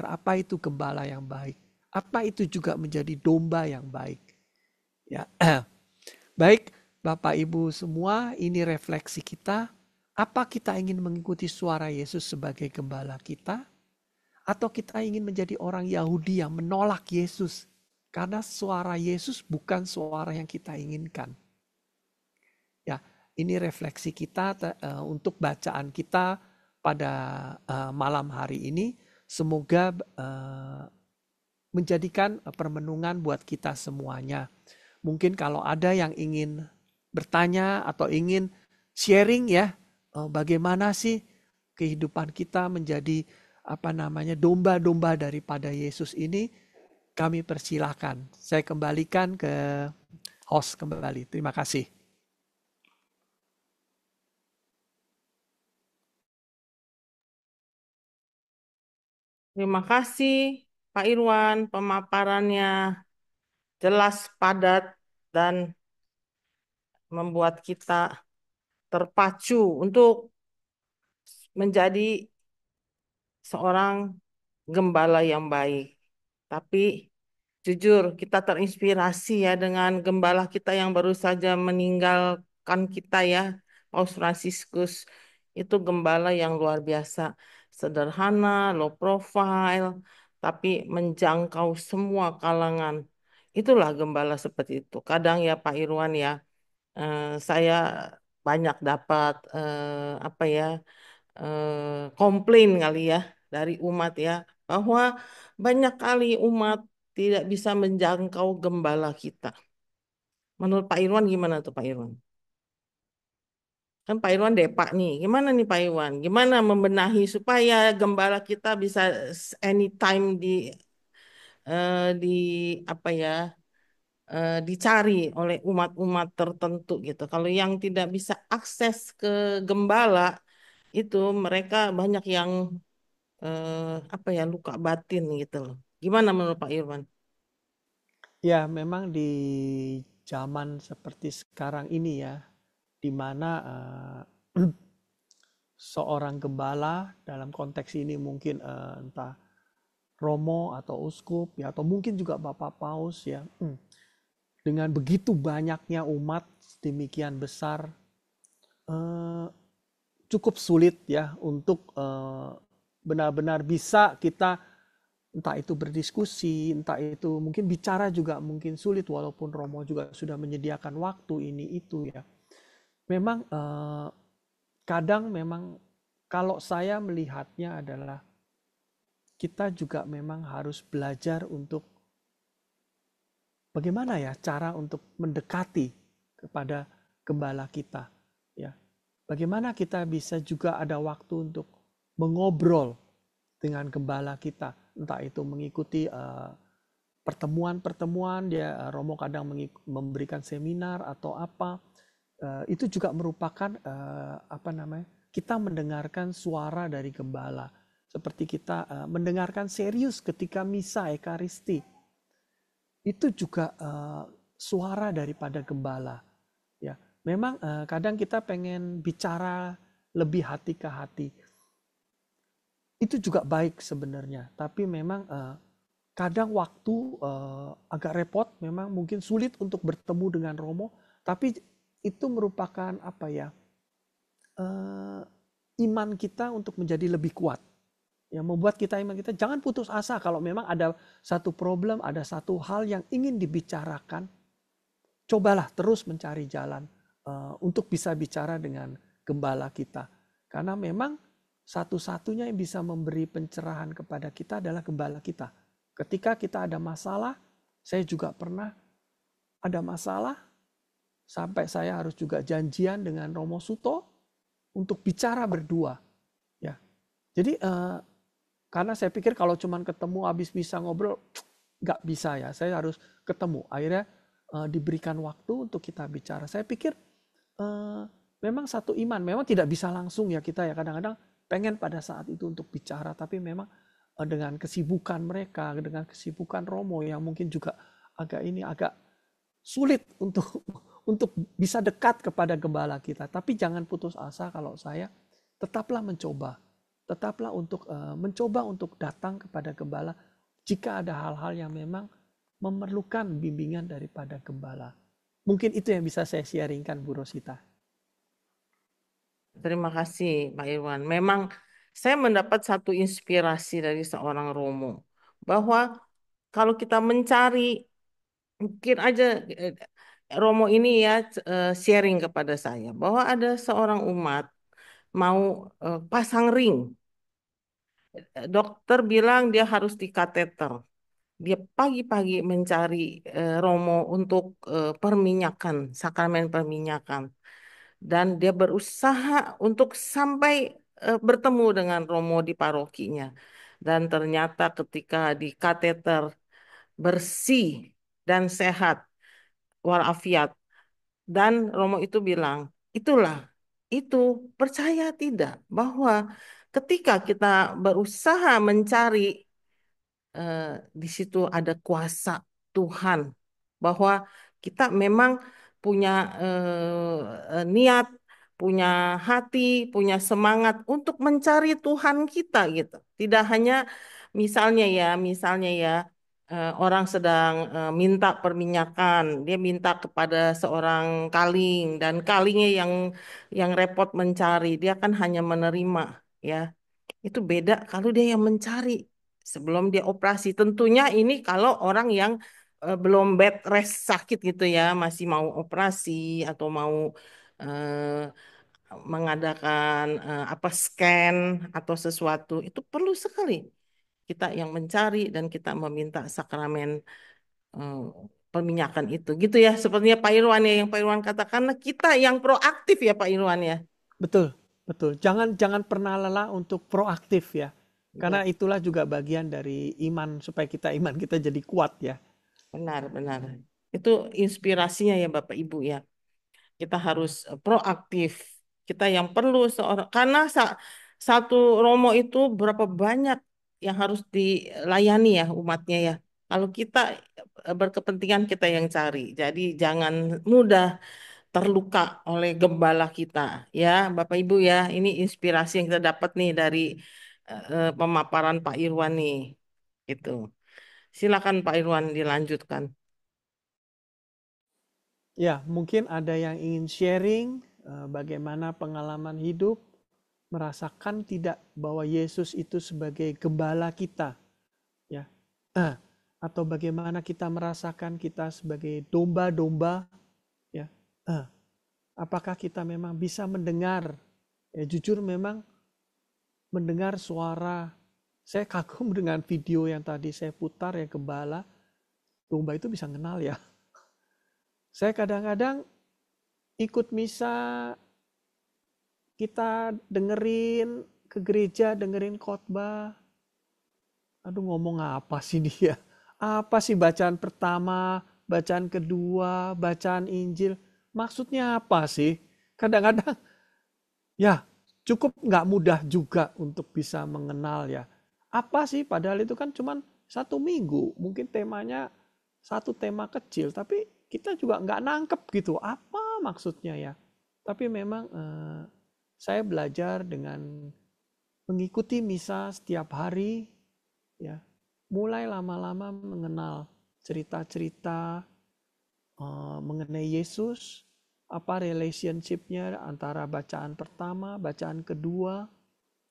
apa itu gembala yang baik, apa itu juga menjadi domba yang baik. Ya, baik Bapak Ibu semua, ini refleksi kita. Apa kita ingin mengikuti suara Yesus sebagai gembala kita? Atau kita ingin menjadi orang Yahudi yang menolak Yesus? Karena suara Yesus bukan suara yang kita inginkan. Ya, ini refleksi kita untuk bacaan kita pada malam hari ini. Semoga menjadikan permenungan buat kita semuanya. Mungkin kalau ada yang ingin bertanya atau ingin sharing ya, bagaimana sih kehidupan kita menjadi domba-domba daripada Yesus ini, kami persilahkan. Saya kembalikan ke host kembali. Terima kasih. Terima kasih Pak Irwan, pemaparannya jelas, padat, dan membuat kita terpacu untuk menjadi seorang gembala yang baik. Tapi jujur kita terinspirasi ya dengan gembala kita yang baru saja meninggalkan kita ya, Paus Fransiskus. Itu gembala yang luar biasa. Sederhana, low profile, tapi menjangkau semua kalangan. Itulah gembala seperti itu. Kadang ya Pak Irwan ya, saya banyak dapat komplain kali ya dari umat ya, bahwa banyak kali umat tidak bisa menjangkau gembala kita. Menurut Pak Irwan gimana tuh Pak Irwan? Kan Pak Irwan Depak nih. Gimana nih Pak Irwan? Gimana membenahi supaya gembala kita bisa anytime di apa ya dicari oleh umat-umat tertentu gitu. Kalau yang tidak bisa akses ke gembala itu mereka banyak yang luka batin gitu loh. Gimana menurut Pak Irwan? Ya, memang di zaman seperti sekarang ini ya, di mana seorang gembala, dalam konteks ini mungkin entah romo atau uskup ya, atau mungkin juga Bapak Paus ya, dengan begitu banyaknya umat demikian besar, cukup sulit ya untuk benar-benar bisa kita entah itu berdiskusi, entah itu mungkin bicara juga mungkin sulit, walaupun Romo juga sudah menyediakan waktu ini itu ya. Memang kadang memang kalau saya melihatnya adalah kita juga memang harus belajar untuk bagaimana ya cara untuk mendekati kepada gembala kita ya. Bagaimana kita bisa juga ada waktu untuk mengobrol dengan gembala kita, entah itu mengikuti pertemuan-pertemuan dia, Romo kadang memberikan seminar atau apa, itu juga merupakan kita mendengarkan suara dari gembala, seperti kita mendengarkan serius ketika misa ekaristi, itu juga suara daripada gembala ya. Memang kadang kita pengen bicara lebih hati ke hati, itu juga baik sebenarnya, tapi memang kadang waktu agak repot, memang mungkin sulit untuk bertemu dengan Romo, tapi itu merupakan iman kita untuk menjadi lebih kuat, yang membuat kita iman kita jangan putus asa. Kalau memang ada satu problem, ada satu hal yang ingin dibicarakan, cobalah terus mencari jalan untuk bisa bicara dengan gembala kita, karena memang satu-satunya yang bisa memberi pencerahan kepada kita adalah gembala kita. Ketika kita ada masalah, saya juga pernah ada masalah, sampai saya harus juga janjian dengan Romo Suto untuk bicara berdua. Ya, jadi karena saya pikir kalau cuman ketemu habis bisa ngobrol, nggak bisa ya. Saya harus ketemu. Akhirnya diberikan waktu untuk kita bicara. Saya pikir memang satu iman, memang tidak bisa langsung ya kita ya, kadang-kadang pengen pada saat itu untuk bicara, tapi memang dengan kesibukan mereka, dengan kesibukan Romo yang mungkin juga agak sulit untuk bisa dekat kepada gembala kita. Tapi jangan putus asa. Kalau saya tetaplah mencoba untuk mencoba untuk datang kepada gembala jika ada hal-hal yang memang memerlukan bimbingan daripada gembala. Mungkin itu yang bisa saya sharingkan, Bu Rosita. Terima kasih Pak Irwan. Memang saya mendapat satu inspirasi dari seorang Romo, bahwa kalau kita mencari, mungkin aja Romo ini ya sharing kepada saya, bahwa ada seorang umat mau pasang ring. Dokter bilang dia harus dikateter. Dia pagi-pagi mencari Romo untuk perminyakan, sakramen perminyakan. Dan dia berusaha untuk sampai bertemu dengan Romo di parokinya. Dan ternyata ketika di kateter bersih dan sehat walafiat. Dan Romo itu bilang, itu percaya tidak bahwa ketika kita berusaha mencari di situ ada kuasa Tuhan, bahwa kita memang punya niat, punya hati, punya semangat untuk mencari Tuhan kita gitu. Tidak hanya misalnya ya orang sedang minta perminyakan, dia minta kepada seorang kaling dan kalingnya yang repot mencari, dia kan hanya menerima ya. Itu beda kalau dia yang mencari sebelum dia operasi. Tentunya ini kalau orang yang belum bed rest sakit gitu ya, masih mau operasi atau mau eh, mengadakan scan atau sesuatu, itu perlu sekali kita yang mencari dan kita meminta sakramen eh, perminyakan itu. Gitu ya, sepertinya Pak Irwan ya yang Pak Irwan katakan, kita yang proaktif ya Pak Irwan ya. Betul. Jangan pernah lelah untuk proaktif ya. Ya, Karena itulah juga bagian dari iman, supaya iman kita jadi kuat ya. benar. Itu inspirasinya ya Bapak Ibu ya. Kita harus proaktif. Kita yang perlu seorang, karena satu Romo itu berapa banyak yang harus dilayani ya umatnya ya. Kalau kita berkepentingan kita yang cari. Jadi jangan mudah terluka oleh gembala kita. Ya, Bapak Ibu ya, ini inspirasi yang kita dapat nih dari pemaparan Pak Irwan nih. Gitu. Silakan Pak Irwan dilanjutkan. Ya, mungkin ada yang ingin sharing bagaimana pengalaman hidup, merasakan tidak bahwa Yesus itu sebagai gembala kita, ya, atau bagaimana kita merasakan kita sebagai domba-domba, ya, apakah kita memang bisa mendengar? Ya, jujur memang mendengar suara. Saya kagum dengan video yang tadi saya putar ya, gembala, domba itu bisa kenal ya. Saya kadang-kadang ikut misa, kita dengerin ke gereja, dengerin khotbah. Aduh, ngomong apa sih dia? Apa sih bacaan pertama, bacaan kedua, bacaan Injil? Maksudnya apa sih? Kadang-kadang ya cukup nggak mudah juga untuk bisa mengenal ya. Apa sih? Padahal itu kan cuma 1 minggu. Mungkin temanya satu tema kecil, tapi kita juga nggak nangkep gitu. Apa maksudnya ya? Tapi memang saya belajar dengan mengikuti misa setiap hari, ya, mulai lama-lama mengenal cerita-cerita mengenai Yesus, apa relationship-nya antara bacaan pertama, bacaan kedua,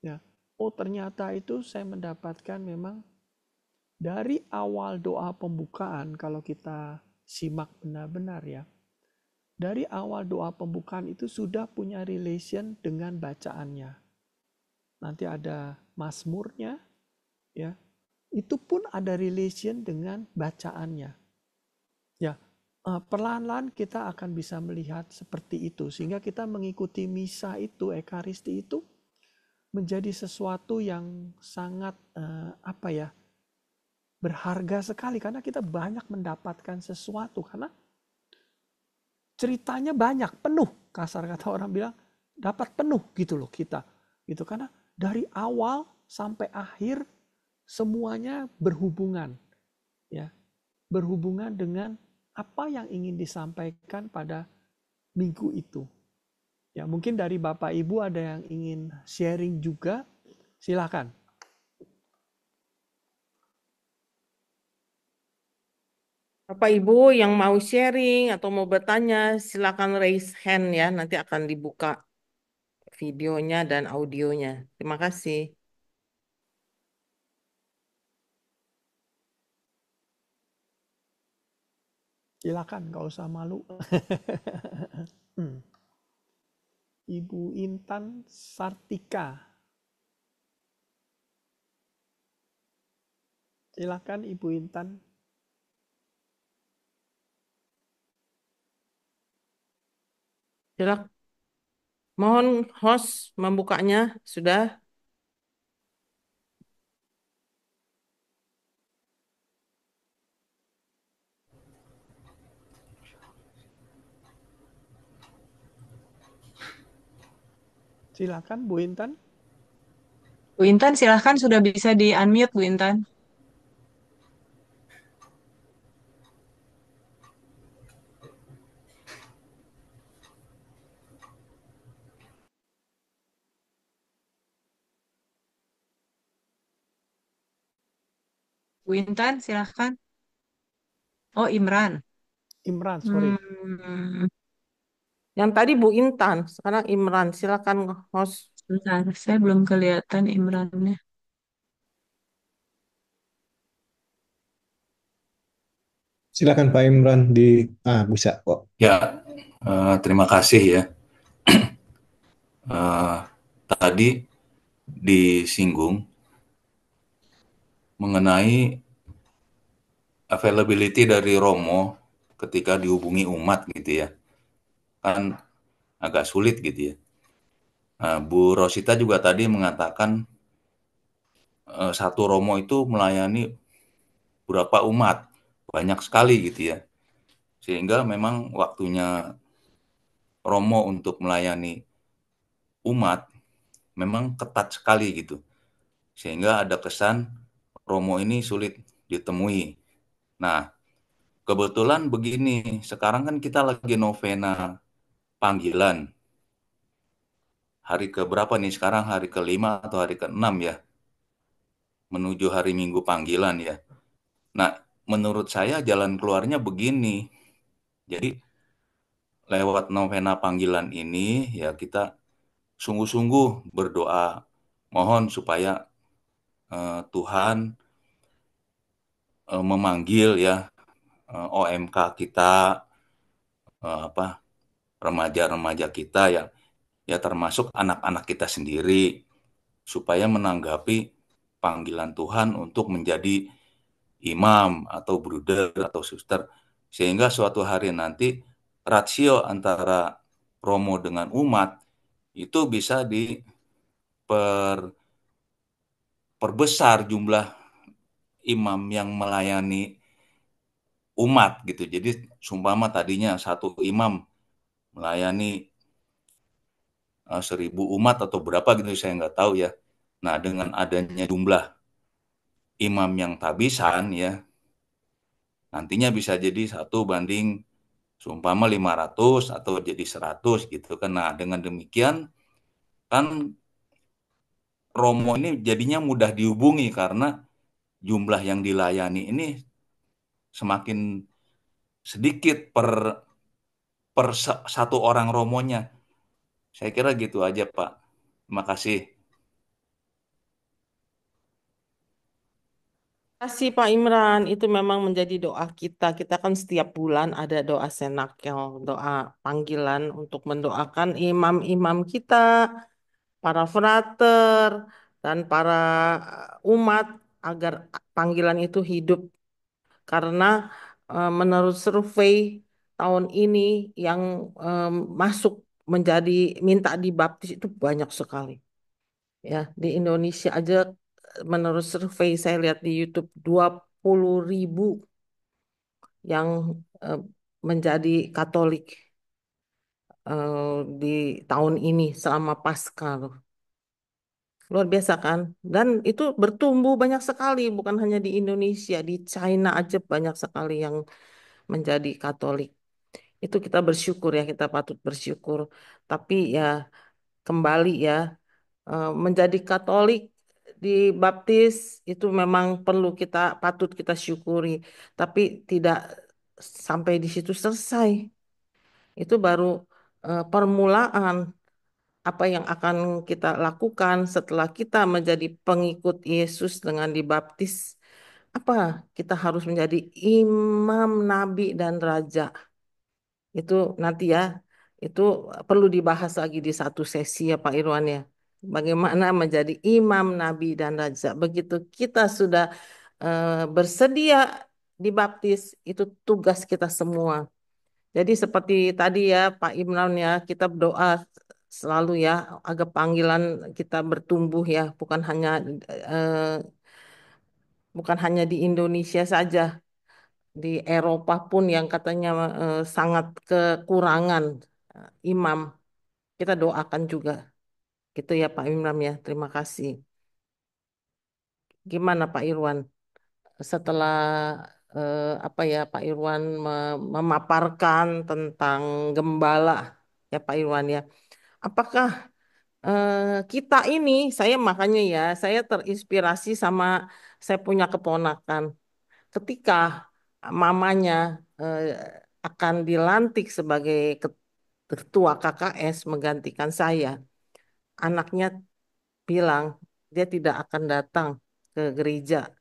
ya. Oh, ternyata itu saya mendapatkan memang dari awal doa pembukaan, kalau kita simak benar-benar ya, dari awal doa pembukaan itu sudah punya relation dengan bacaannya. Nanti ada mazmurnya, ya, itu pun ada relation dengan bacaannya. Ya, perlahan-lahan kita akan bisa melihat seperti itu, sehingga kita mengikuti misa itu, ekaristi itu menjadi sesuatu yang sangat berharga sekali, karena kita banyak mendapatkan sesuatu, karena ceritanya banyak, penuh, kasar kata orang bilang, dapat penuh gitu loh kita. Gitu, karena dari awal sampai akhir semuanya berhubungan, ya, berhubungan dengan apa yang ingin disampaikan pada minggu itu. Ya, mungkin dari Bapak Ibu ada yang ingin sharing juga, silakan. Bapak Ibu yang mau sharing atau mau bertanya, silakan raise hand ya. Nanti akan dibuka videonya dan audionya. Terima kasih. Silakan, nggak usah malu. Ibu Intan Sartika. Silakan Ibu Intan. Silakan. Mohon host membukanya. Sudah? Silakan Bu Intan. Bu Intan, silahkan sudah bisa di-unmute, Bu Intan. Bu Intan, silahkan. Oh, Imran. Imran, sorry. Yang tadi Bu Intan, sekarang Imran. Silakan host. Sebentar, saya belum kelihatan Imrannya. Silakan Pak Imran bisa kok. Ya, terima kasih ya. Tadi disinggung mengenai availability dari Romo ketika dihubungi umat gitu ya. Kan agak sulit gitu ya. Bu Rosita juga tadi mengatakan satu Romo itu melayani berapa umat, banyak sekali gitu ya. Sehingga memang waktunya Romo untuk melayani umat memang ketat sekali gitu. Sehingga ada kesan Romo ini sulit ditemui. Nah, kebetulan begini, sekarang kan kita lagi novena panggilan. Hari ke berapa nih sekarang? Hari ke-5 atau hari ke-6 ya? Menuju hari Minggu panggilan ya. Nah, menurut saya jalan keluarnya begini. Jadi lewat novena panggilan ini ya kita sungguh-sungguh berdoa, mohon supaya Tuhan memanggil ya OMK kita, apa, remaja-remaja kita ya, ya termasuk anak-anak kita sendiri, supaya menanggapi panggilan Tuhan untuk menjadi imam atau bruder atau suster, sehingga suatu hari nanti rasio antara Romo dengan umat itu bisa diperbesar jumlah imam yang melayani umat gitu. Jadi sumpama tadinya satu imam melayani 1.000 umat atau berapa gitu saya nggak tahu ya. Nah, dengan adanya jumlah imam yang tabisan ya, nantinya bisa jadi 1 banding seumpama 500 atau jadi 100 gitu kan. Nah, dengan demikian kan Romo ini jadinya mudah dihubungi karena jumlah yang dilayani ini semakin sedikit per satu orang romonya. Saya kira gitu aja, Pak. Terima kasih. Kasih Pak Imran, itu memang menjadi doa kita. Kita kan setiap bulan ada doa senakel, doa panggilan untuk mendoakan imam-imam kita, para frater, dan para umat agar panggilan itu hidup. Karena menurut survei tahun ini yang em, masuk menjadi minta dibaptis itu banyak sekali. Ya, di Indonesia aja menurut survei saya lihat di YouTube 20.000 yang eh, menjadi Katolik di tahun ini selama Paskah loh. Luar biasa kan? Dan itu bertumbuh banyak sekali, bukan hanya di Indonesia, di China aja banyak sekali yang menjadi Katolik. Itu kita bersyukur ya, kita patut bersyukur. Tapi ya kembali ya, menjadi Katolik dibaptis itu memang perlu kita patut kita syukuri, tapi tidak sampai di situ selesai. Itu baru permulaan apa yang akan kita lakukan setelah kita menjadi pengikut Yesus dengan dibaptis. Apa kita harus menjadi imam, nabi, dan raja. Itu nanti ya, itu perlu dibahas lagi di satu sesi ya Pak Irwan ya. Bagaimana menjadi imam, nabi, dan raja. Begitu kita sudah bersedia dibaptis, itu tugas kita semua. Jadi seperti tadi ya Pak Imran ya, kita berdoa selalu ya agar panggilan kita bertumbuh ya, eh, bukan hanya di Indonesia saja, di Eropa pun yang katanya sangat kekurangan imam. Kita doakan juga. Gitu ya Pak Imam ya. Terima kasih. Gimana Pak Irwan? Setelah apa ya Pak Irwan memaparkan tentang gembala ya Pak Irwan ya. Apakah kita ini, saya makanya ya, saya terinspirasi sama saya punya keponakan. Ketika mamanya eh, akan dilantik sebagai ketua KKS menggantikan saya, anaknya bilang dia tidak akan datang ke gereja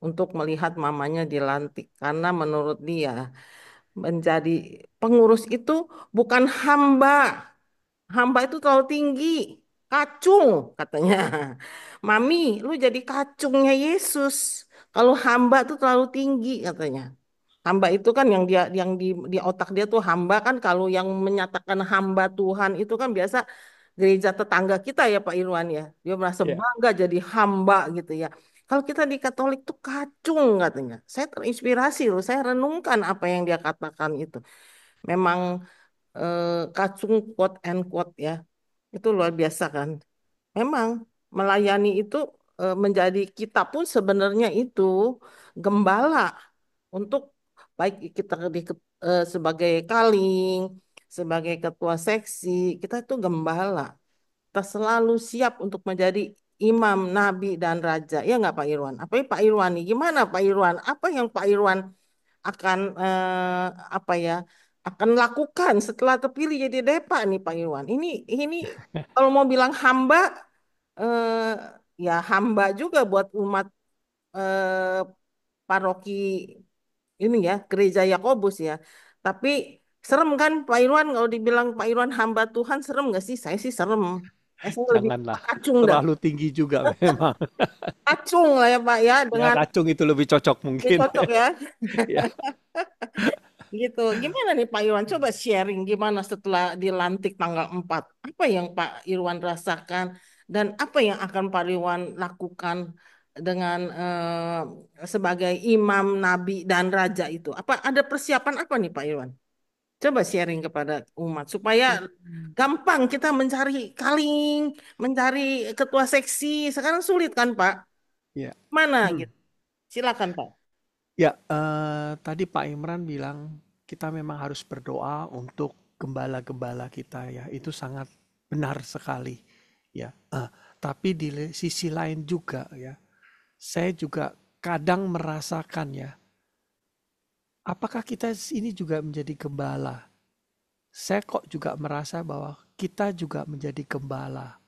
untuk melihat mamanya dilantik karena menurut dia menjadi pengurus itu bukan hamba. Hamba itu terlalu tinggi, kacung katanya. Mami, lu jadi kacungnya Yesus. Kalau hamba itu terlalu tinggi katanya. Hamba itu kan yang di otak dia tuh hamba kan kalau yang menyatakan hamba Tuhan itu kan biasa gereja tetangga kita ya Pak Irwan ya. Dia merasa Ya. bangga jadi hamba gitu ya. Kalau kita di Katolik tuh kacung katanya. Saya terinspirasi loh, saya renungkan apa yang dia katakan itu. Memang kacung quote and quote ya. Itu luar biasa kan. Memang melayani itu menjadi kita pun sebenarnya itu gembala untuk baik kita sebagai kaling, sebagai ketua seksi, kita itu gembala. Kita selalu siap untuk menjadi imam, nabi, dan raja. Ya nggak Pak Irwan? Apalagi Pak Irwan nih, gimana Pak Irwan? Apa yang Pak Irwan akan apa ya? Akan lakukan setelah terpilih jadi depa nih Pak Irwan. Ini kalau mau bilang hamba, eh, ya hamba juga buat umat eh, paroki ini ya, gereja Yakobus ya. Tapi serem kan Pak Irwan kalau dibilang Pak Irwan hamba Tuhan, serem nggak sih? Saya sih serem. Saya lebih Janganlah, kacung dah. terlalu tinggi juga memang. Kacung lah ya Pak ya, Ya, dengan kacung itu lebih cocok ini mungkin. cocok ya. Ya. Gitu. Gimana nih Pak Irwan? Coba sharing gimana setelah dilantik tanggal 4. Apa yang Pak Irwan rasakan dan apa yang akan Pak Irwan lakukan dengan sebagai imam, nabi dan raja itu? Apa ada persiapan apa nih Pak Irwan? Coba sharing kepada umat supaya gampang kita mencari kaling, mencari ketua seksi. Sekarang sulit kan Pak? Ya. Mana gitu? Silakan Pak. Ya, tadi Pak Imran bilang kita memang harus berdoa untuk gembala-gembala kita ya. Itu sangat benar sekali ya. Tapi di sisi lain juga ya, saya juga kadang merasakan ya, apakah kita ini juga menjadi gembala? Saya kok juga merasa bahwa kita juga menjadi gembala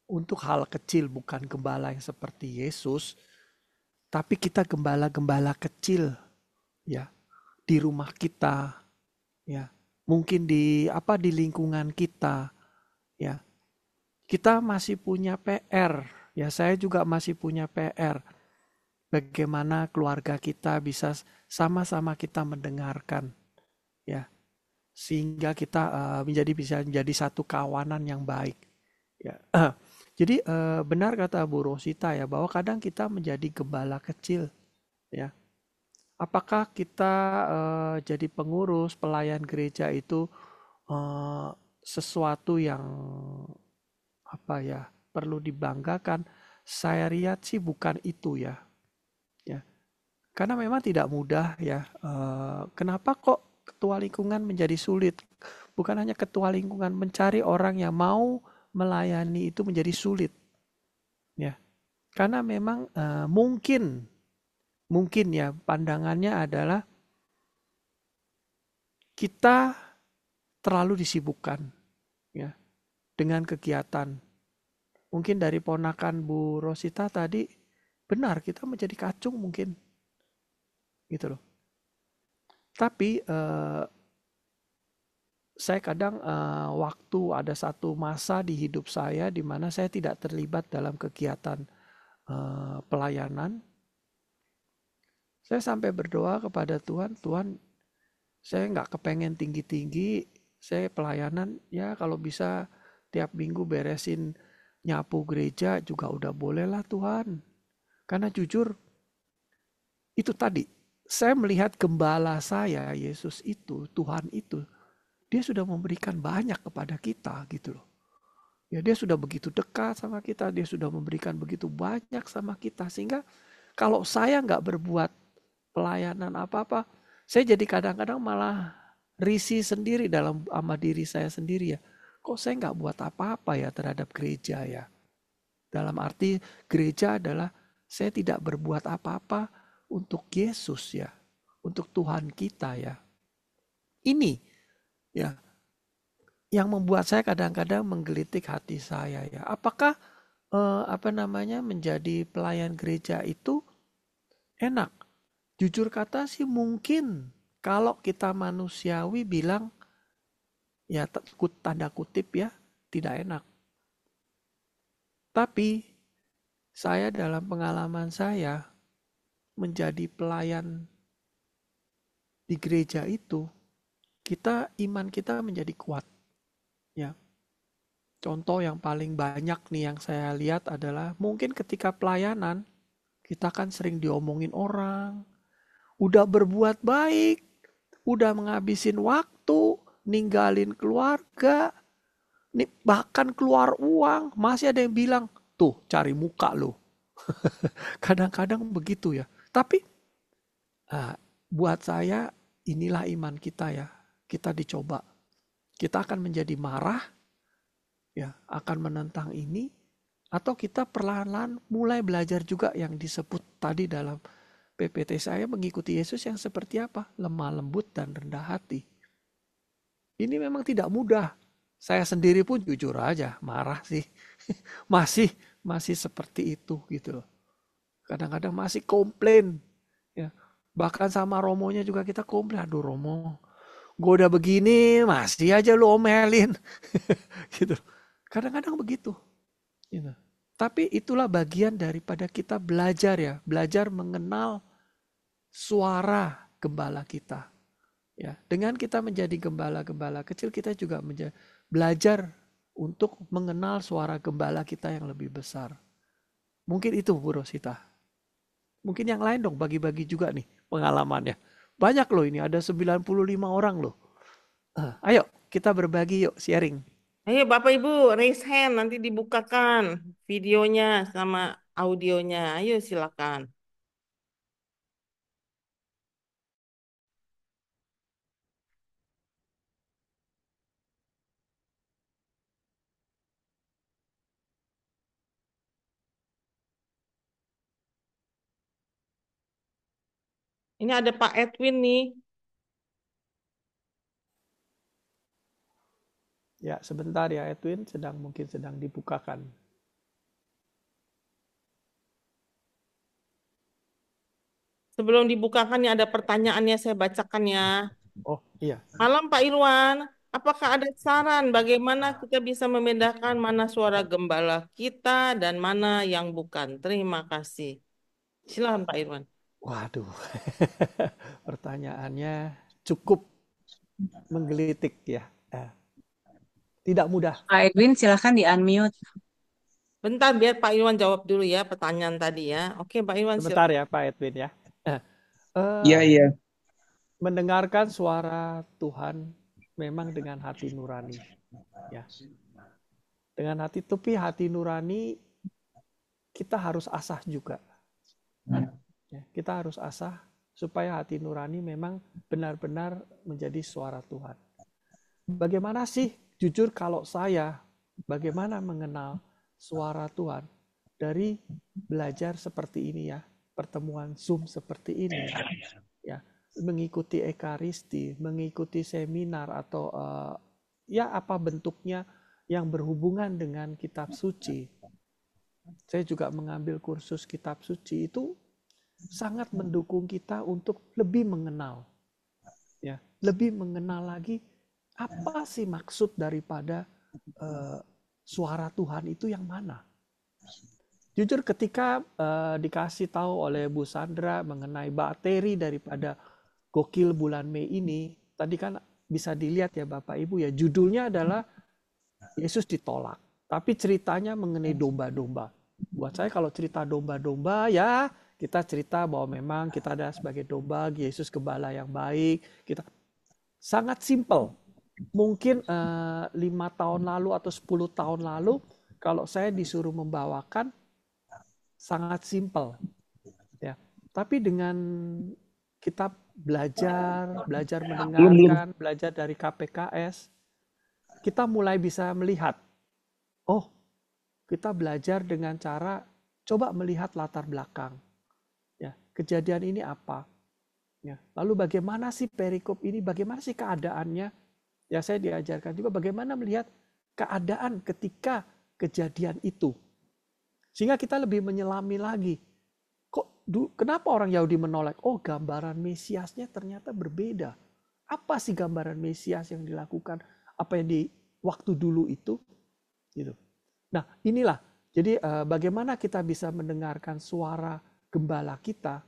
untuk hal kecil, bukan gembala yang seperti Yesus, tapi kita gembala-gembala kecil ya di rumah kita ya, mungkin di lingkungan kita ya. Kita masih punya PR ya, saya juga masih punya PR. Bagaimana keluarga kita bisa sama-sama kita mendengarkan ya, sehingga kita bisa menjadi satu kawanan yang baik ya. Jadi benar kata Bu Rosita ya, bahwa kadang kita menjadi gembala kecil ya. Apakah kita jadi pengurus pelayan gereja itu sesuatu yang perlu dibanggakan? Saya lihat sih bukan itu ya. Karena memang tidak mudah ya. Kenapa kok ketua lingkungan menjadi sulit? Bukan hanya ketua lingkungan, mencari orang yang mau melayani itu menjadi sulit ya. Karena memang mungkin ya pandangannya adalah kita terlalu disibukkan ya dengan kegiatan. Mungkin dari ponakan Bu Rosita tadi benar, kita menjadi kacung mungkin gitu loh. Tapi saya kadang waktu ada satu masa di hidup saya di mana saya tidak terlibat dalam kegiatan pelayanan. Saya sampai berdoa kepada Tuhan, Tuhan, saya nggak kepengen tinggi-tinggi, saya pelayanan ya kalau bisa tiap minggu beresin nyapu gereja juga udah boleh lah Tuhan. Karena jujur, itu tadi, saya melihat gembala saya, Yesus itu, Tuhan itu, dia sudah memberikan banyak kepada kita gitu loh. Ya dia sudah begitu dekat sama kita, dia sudah memberikan begitu banyak sama kita. Sehingga kalau saya nggak berbuat pelayanan apa-apa, saya jadi kadang-kadang malah risih sendiri dalam sama diri saya sendiri ya. Kok saya nggak buat apa-apa ya terhadap gereja ya. Dalam arti gereja adalah saya tidak berbuat apa-apa untuk Yesus ya. Untuk Tuhan kita ya. Ini ya yang membuat saya kadang-kadang menggelitik hati saya ya. Apakah menjadi pelayan gereja itu enak? Jujur kata sih mungkin kalau kita manusiawi bilang ya tanda kutip ya tidak enak. Tapi saya dalam pengalaman saya menjadi pelayan di gereja itu, iman kita menjadi kuat. Ya. Contoh yang paling banyak nih yang saya lihat adalah mungkin ketika pelayanan kita kan sering diomongin orang, udah berbuat baik, udah menghabisin waktu, ninggalin keluarga, bahkan keluar uang, masih ada yang bilang, tuh cari muka lo. Kadang-kadang begitu ya. Tapi buat saya inilah iman kita ya. Kita dicoba. Kita akan menjadi marah, ya, akan menentang ini, atau kita perlahan-lahan mulai belajar juga yang disebut tadi dalam PPT saya, mengikuti Yesus yang seperti apa? Lemah lembut dan rendah hati. Ini memang tidak mudah. Saya sendiri pun jujur aja marah sih. masih seperti itu gitu loh. Kadang-kadang masih komplain, ya. Bahkan sama Romonya juga kita komplain, aduh Romo, gue udah begini masih aja lu omelin. Gitu. Kadang-kadang begitu. Gitu. Tapi itulah bagian daripada kita belajar, ya, belajar mengenal suara gembala kita. Ya, dengan kita menjadi gembala-gembala kecil, kita juga belajar untuk mengenal suara gembala kita yang lebih besar. Mungkin itu Bu Rosita. Mungkin yang lain dong, bagi-bagi juga nih pengalamannya. Banyak loh ini, ada 95 orang loh. Ayo kita berbagi yuk, sharing. Ayo Bapak Ibu raise hand, nanti dibukakan videonya sama audionya. Ayo silakan. Ini ada Pak Edwin nih. Ya, sebentar ya Edwin, mungkin sedang dibukakan. Sebelum dibukakan nih ada pertanyaannya, saya bacakan ya. Oh iya. Malam Pak Irwan, apakah ada saran bagaimana kita bisa membedakan mana suara gembala kita dan mana yang bukan? Terima kasih. Silakan Pak Irwan. Waduh, pertanyaannya cukup menggelitik ya. Tidak mudah. Pak Edwin, silahkan di-unmute. Bentar biar Pak Irwan jawab dulu ya pertanyaan tadi ya. Oke Pak Irwan Sebentar silakan. ya Pak Edwin ya. Iya. Mendengarkan suara Tuhan memang dengan hati nurani. Ya. Dengan hati, tapi hati nurani kita harus asah juga. Ya, kita harus asah supaya hati nurani memang benar-benar menjadi suara Tuhan. Bagaimana sih, jujur kalau saya, bagaimana mengenal suara Tuhan? Dari belajar seperti ini ya, pertemuan Zoom seperti ini, ya, mengikuti ekaristi, mengikuti seminar atau ya apa bentuknya yang berhubungan dengan kitab suci. Saya juga mengambil kursus kitab suci, itu sangat mendukung kita untuk lebih mengenal, ya, lebih mengenal lagi apa sih maksud daripada suara Tuhan itu yang mana. Jujur ketika dikasih tahu oleh Bu Sandra mengenai bakteri daripada Gokil bulan Mei ini, tadi kan bisa dilihat ya Bapak Ibu ya, judulnya adalah Yesus ditolak. Tapi ceritanya mengenai domba-domba. Buat saya kalau cerita domba-domba ya kita cerita bahwa memang kita ada sebagai domba, Yesus gembala yang baik. Kita sangat simple. Mungkin 5 tahun lalu atau 10 tahun lalu kalau saya disuruh membawakan sangat simple. Ya. Tapi dengan kita belajar mendengarkan, belajar dari KPKS, kita mulai bisa melihat, oh, kita belajar dengan cara coba melihat latar belakang. Ya, kejadian ini apa? Ya, lalu bagaimana sih perikop ini? Bagaimana sih keadaannya? Ya, saya diajarkan juga bagaimana melihat keadaan ketika kejadian itu. Sehingga kita lebih menyelami lagi. Kenapa orang Yahudi menolak? Oh, gambaran Mesiasnya ternyata berbeda. Apa sih gambaran Mesias yang dilakukan? Apa yang di waktu dulu itu? Gitu. Nah, inilah. Jadi bagaimana kita bisa mendengarkan suara gembala kita,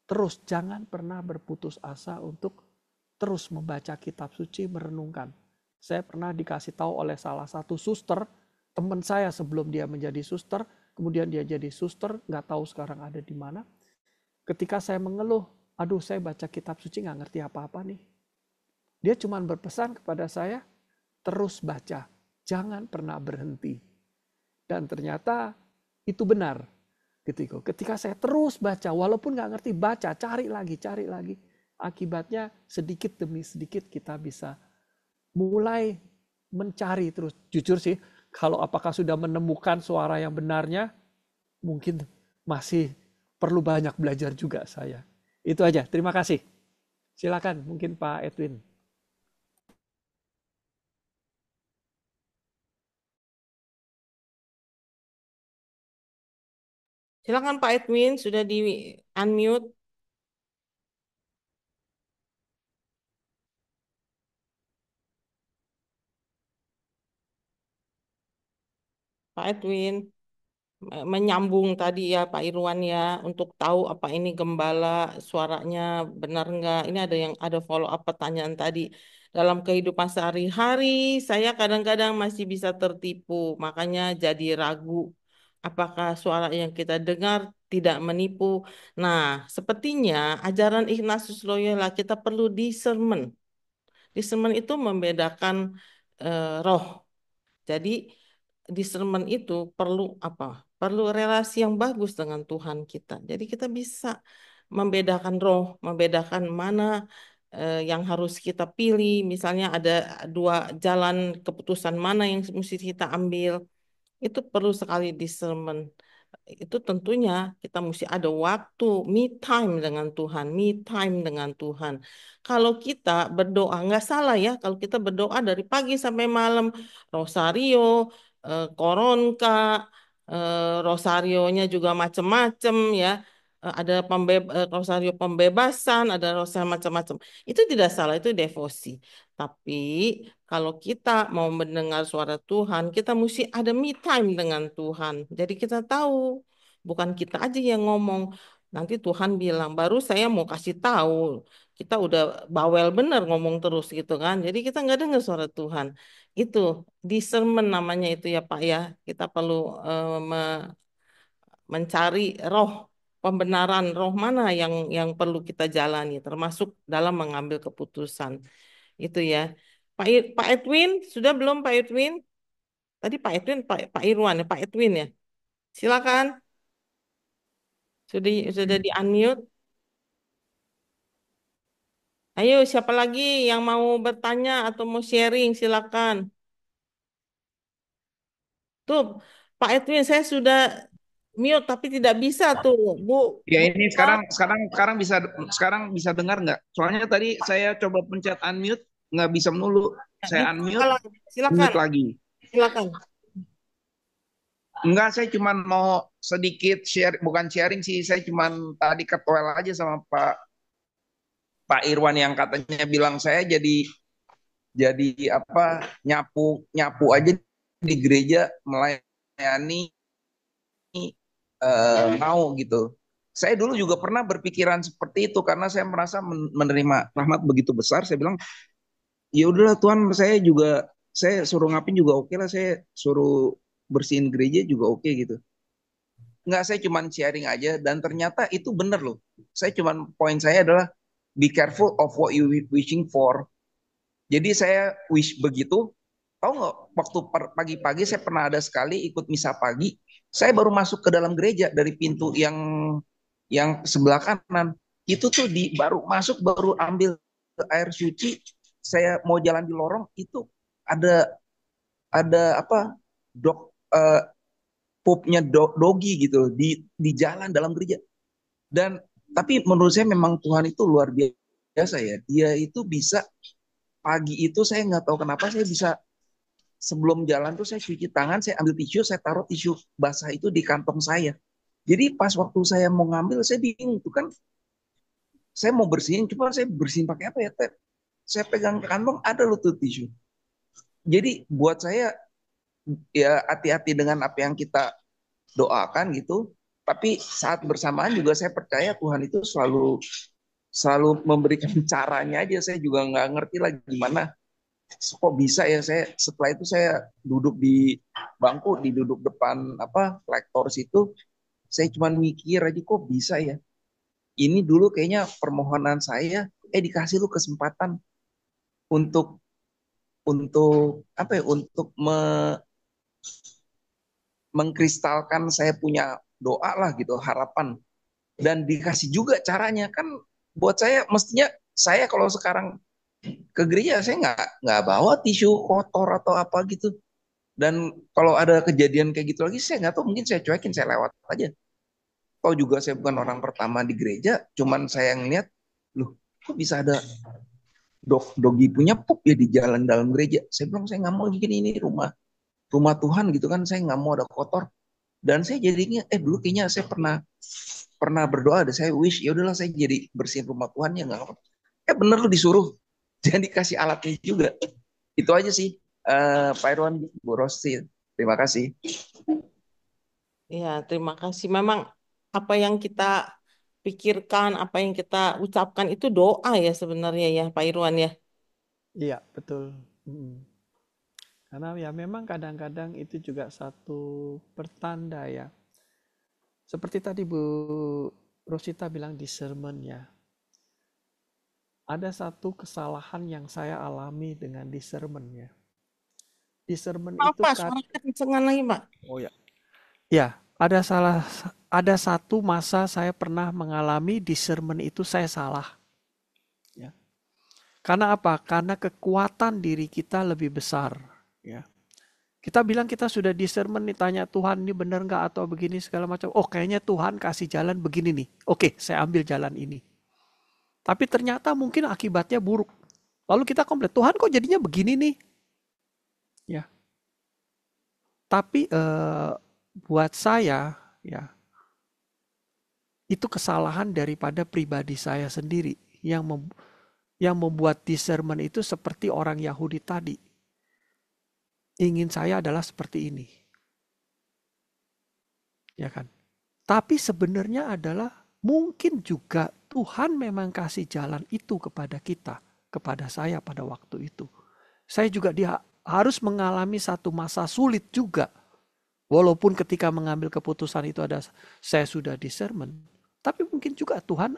terus jangan pernah berputus asa untuk terus membaca kitab suci, merenungkan. Saya pernah dikasih tahu oleh salah satu suster, teman saya sebelum dia menjadi suster, kemudian dia jadi suster, nggak tahu sekarang ada di mana. Ketika saya mengeluh, aduh saya baca kitab suci nggak ngerti apa-apa nih. Dia cuma berpesan kepada saya, terus baca, jangan pernah berhenti. Dan ternyata itu benar. Ketika saya terus baca, walaupun nggak ngerti, baca, cari lagi. Akibatnya sedikit demi sedikit kita bisa mulai mencari terus. Jujur sih, kalau apakah sudah menemukan suara yang benarnya, mungkin masih perlu banyak belajar juga saya. Itu aja, terima kasih. Silakan mungkin Pak Edwin. Silakan Pak Edwin, sudah di unmute. Pak Edwin, menyambung tadi ya Pak Irwan ya, untuk tahu apa ini gembala, suaranya benar nggak. Ini ada follow up pertanyaan tadi. Dalam kehidupan sehari-hari, saya kadang-kadang masih bisa tertipu, makanya jadi ragu. Apakah suara yang kita dengar tidak menipu? Nah, sepertinya ajaran Ignatius Loyola kita perlu discernment. Discernment itu membedakan roh. Jadi discernment itu perlu apa? Perlu relasi yang bagus dengan Tuhan kita. Jadi kita bisa membedakan roh, membedakan mana yang harus kita pilih. Misalnya ada dua jalan keputusan mana yang mesti kita ambil. Itu perlu sekali discernment. Itu tentunya kita mesti ada waktu me time dengan Tuhan, me time dengan Tuhan. Kalau kita berdoa, nggak salah ya, kalau kita berdoa dari pagi sampai malam, rosario, koronka, rosarionya juga macam-macam ya. Ada rosario pembebasan, ada rosario macam-macam. Itu tidak salah, itu devosi. Tapi kalau kita mau mendengar suara Tuhan, kita mesti ada me time dengan Tuhan. Jadi kita tahu, bukan kita aja yang ngomong. Nanti Tuhan bilang, baru saya mau kasih tahu. Kita udah bawel bener ngomong terus gitu kan. Jadi kita nggak dengar suara Tuhan. Itu discernment namanya itu ya Pak ya. Kita perlu mencari roh pembenaran, roh mana yang perlu kita jalani, termasuk dalam mengambil keputusan. Itu ya. Pak Edwin, sudah belum Pak Edwin? Tadi Pak Edwin, Pak Irwan ya, Pak Edwin ya. Silakan. Sudah di unmute. Ayo, siapa lagi yang mau bertanya atau mau sharing? Silakan. Tuh, Pak Edwin, saya sudah mute tapi tidak bisa tuh, Bu. Ya Bu, ini sekarang bisa dengar nggak? Soalnya tadi saya coba pencet unmute nggak bisa melulu. Saya bisa, unmute, silakan, mute lagi. silakan. Enggak, saya cuma mau sedikit share, bukan sharing sih, saya cuma tadi ketwel aja sama Pak Irwan yang katanya bilang saya jadi apa nyapu nyapu aja di gereja melayani mau gitu. Saya dulu juga pernah berpikiran seperti itu karena saya merasa menerima rahmat begitu besar. Saya bilang, ya udahlah Tuhan, saya suruh ngapin juga oke lah, saya suruh bersihin gereja juga oke gitu. Enggak, saya cuman sharing aja dan ternyata itu bener loh. Poin saya adalah be careful of what you wishing for. Jadi saya wish begitu. Tahu nggak, waktu pagi-pagi saya pernah ada sekali ikut misa pagi, saya baru masuk ke dalam gereja dari pintu yang sebelah kanan. Itu tuh baru masuk, baru ambil air suci, saya mau jalan di lorong, itu ada apa, pupnya dogi gitu di jalan dalam gereja. Dan tapi menurut saya memang Tuhan itu luar biasa ya. Dia itu bisa pagi itu, saya nggak tahu kenapa saya bisa sebelum jalan tuh saya cuci tangan, saya ambil tisu, saya taruh tisu basah itu di kantong saya. Jadi pas waktu saya mau ngambil, saya bingung tuh kan, saya mau bersihin, cuma saya bersihin pakai apa ya? Saya pegang ke kantong, ada loh tuh tisu. Jadi buat saya ya hati-hati dengan apa yang kita doakan gitu. Tapi saat bersamaan juga saya percaya Tuhan itu selalu memberikan caranya aja. Saya juga nggak ngerti lagi gimana kok bisa ya. Setelah itu saya duduk di bangku, duduk depan lektor situ, saya cuma mikir aja kok bisa ya. Ini dulu kayaknya permohonan saya dikasih lu kesempatan untuk apa ya, untuk mengkristalkan saya punya doa lah gitu, harapan, dan dikasih juga caranya. Kan buat saya mestinya, saya kalau sekarang ke gereja saya nggak bawa tisu kotor atau apa gitu. Dan kalau ada kejadian kayak gitu lagi, saya nggak tahu, mungkin saya cuekin, saya lewat aja. Tahu juga saya bukan orang pertama di gereja, cuman saya ngeliat, loh, kok bisa ada dogi punya pup ya di jalan dalam gereja. Saya bilang saya nggak mau, begini, ini rumah rumah Tuhan gitu kan, saya nggak mau ada kotor. Dan saya jadinya, dulu kayaknya saya pernah pernah berdoa, ada saya wish, ya udahlah saya jadi bersihin rumah Tuhan ya nggak apa. Bener lu disuruh, jangan dikasih alatnya juga. Itu aja sih, Pak Irwan, Bu Rosti. Terima kasih. Ya, terima kasih. Memang apa yang kita pikirkan, apa yang kita ucapkan itu doa ya sebenarnya ya Pak Irwan ya. Iya, betul. Karena ya memang kadang-kadang itu juga satu pertanda ya. Seperti tadi Bu Rosita bilang discernment ya. Ada satu kesalahan yang saya alami dengan discernment ya. Discernment itu Apa suara kencengan lagi Pak? Oh ya. Ya, ada satu masa saya pernah mengalami discernment itu saya salah. Ya. Karena apa? Karena kekuatan diri kita lebih besar. Ya. Kita bilang kita sudah discernment nih, tanya Tuhan ini benar nggak atau begini segala macam. Oh kayaknya Tuhan kasih jalan begini nih. Oke, saya ambil jalan ini. Tapi ternyata mungkin akibatnya buruk. Lalu kita komplain, Tuhan kok jadinya begini nih? Ya. Tapi buat saya ya itu kesalahan daripada pribadi saya sendiri yang membuat discernment itu seperti orang Yahudi tadi. Ingin saya adalah seperti ini. Ya kan? Tapi sebenarnya adalah mungkin juga Tuhan memang kasih jalan itu kepada kita, kepada saya pada waktu itu. Saya juga harus mengalami satu masa sulit juga. Walaupun ketika mengambil keputusan itu saya sudah discernment. Tapi mungkin juga Tuhan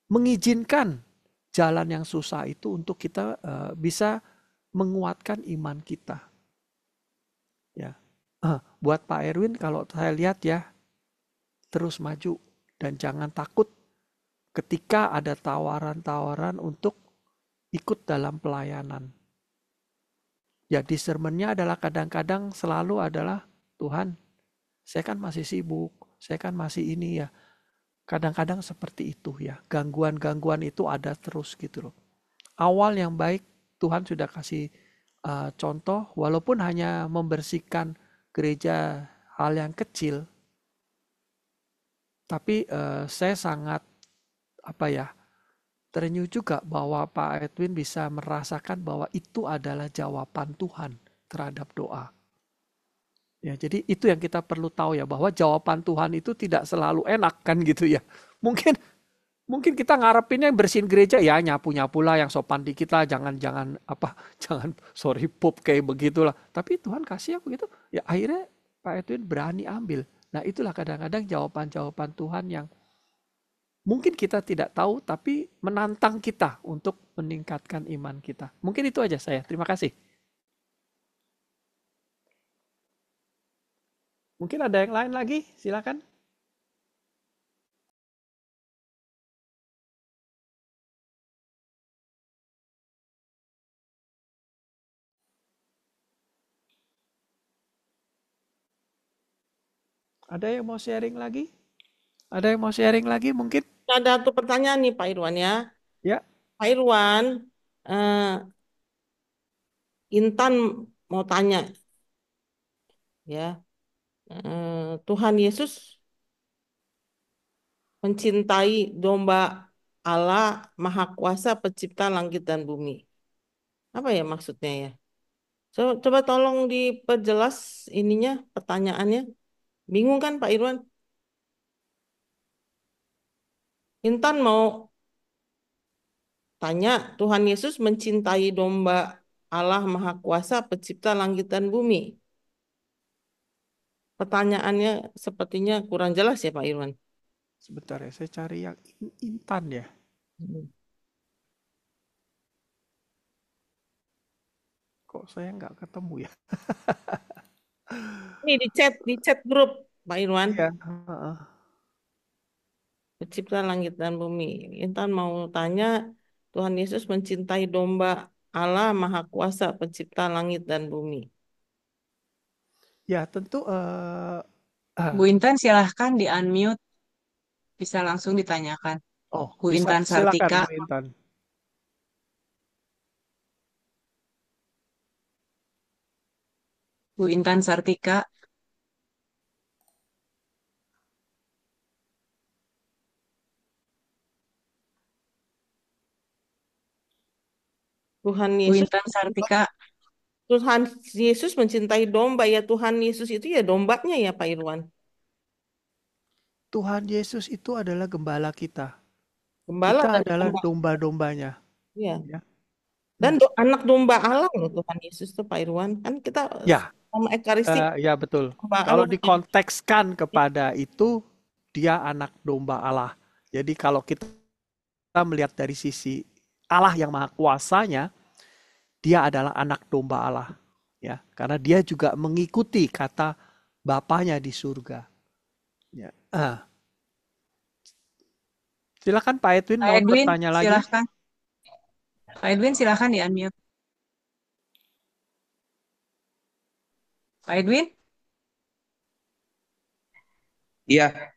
mengizinkan jalan yang susah itu untuk kita bisa menguatkan iman kita. Ya, buat Pak Erwin kalau saya lihat ya, terus maju dan jangan takut ketika ada tawaran-tawaran untuk ikut dalam pelayanan. Ya discernment-nya adalah kadang-kadang selalu adalah Tuhan, saya kan masih sibuk, saya kan masih ini ya. Kadang-kadang seperti itu ya, gangguan-gangguan itu ada terus gitu loh. Awal yang baik Tuhan sudah kasih contoh, walaupun hanya membersihkan gereja hal yang kecil, tapi saya sangat terenyuh juga bahwa Pak Edwin bisa merasakan bahwa itu adalah jawaban Tuhan terhadap doa. Ya, jadi itu yang kita perlu tahu ya, bahwa jawaban Tuhan itu tidak selalu enak kan gitu ya. Mungkin kita ngarepinnya bersihin gereja ya, nyapu-nyapu lah yang sopan dikit lah, jangan sorry pop kayak begitulah. Tapi Tuhan kasih ya begitu. Ya akhirnya Pak Edwin berani ambil. Nah, itulah kadang-kadang jawaban-jawaban Tuhan yang mungkin kita tidak tahu tapi menantang kita untuk meningkatkan iman kita. Mungkin itu aja saya. Terima kasih. Mungkin ada yang lain lagi, silakan. Ada yang mau sharing lagi? Ada yang mau sharing lagi mungkin? Ada satu pertanyaan nih Pak Irwan ya. Ya. Pak Irwan, Intan mau tanya ya. Tuhan Yesus mencintai domba Allah Maha Kuasa Pencipta langit dan bumi. Apa ya maksudnya ya? Coba tolong diperjelas ininya pertanyaannya. Bingung kan Pak Irwan? Intan mau tanya, Tuhan Yesus mencintai domba Allah Maha Kuasa Pencipta langit dan bumi. Pertanyaannya sepertinya kurang jelas ya Pak Irwan. Sebentar ya, saya cari yang Intan ya. Kok saya nggak ketemu ya? Ini di chat grup Pak Irwan. Ya. Pencipta langit dan bumi. Intan mau tanya, Tuhan Yesus mencintai domba Allah Maha Kuasa, pencipta langit dan bumi. Ya, tentu Bu Intan silahkan di-unmute, bisa langsung ditanyakan. Bu Intan silakan Sartika. Bu Intan. Bu Intan Sartika. Tuhan Bu Yesus Intan Sartika. Tuhan Yesus mencintai domba, ya Tuhan Yesus itu ya dombanya ya Pak Irwan. Tuhan Yesus itu adalah gembala kita. Gembala Kita dan adalah domba. domba-dombanya. Ya. Ya. Dan anak domba Allah loh Tuhan Yesus itu Pak Irwan. Kan kita Ya, sama Ekaristi ya betul. domba Kalau Allah. dikontekskan kepada itu, dia anak domba Allah. Jadi kalau kita melihat dari sisi Allah yang maha kuasanya, dia adalah anak domba Allah. Ya, karena dia juga mengikuti kata Bapanya di surga. Ya. Silakan Pak Edwin Pak mau Edwin, bertanya lagi. silahkan. Pak Edwin, silahkan di-unmute. Pak Edwin? Iya.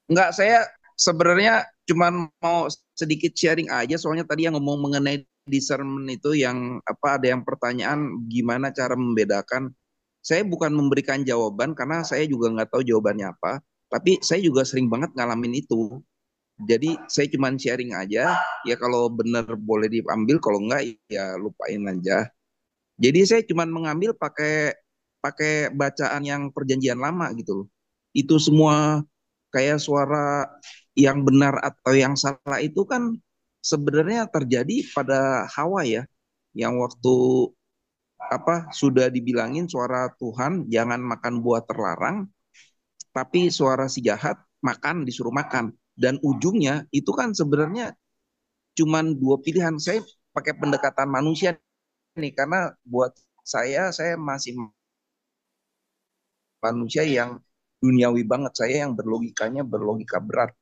Enggak, saya sebenarnya cuma mau sedikit sharing aja, soalnya tadi yang ngomong mengenai discernment itu yang ada yang pertanyaan gimana cara membedakan. Saya bukan memberikan jawaban karena saya juga nggak tahu jawabannya apa, tapi saya juga sering banget ngalamin itu. Jadi saya cuma sharing aja, ya kalau benar boleh diambil, kalau enggak ya lupain aja. Jadi saya cuma mengambil pakai bacaan yang perjanjian lama gitu loh. Itu semua kayak suara yang benar atau yang salah itu kan sebenarnya terjadi pada Hawa ya, yang waktu sudah dibilangin suara Tuhan jangan makan buah terlarang, tapi suara si jahat makan, disuruh makan. Dan ujungnya itu kan sebenarnya cuman dua pilihan. Saya pakai pendekatan manusia nih, karena buat saya masih manusia yang duniawi banget, saya yang berlogika berat.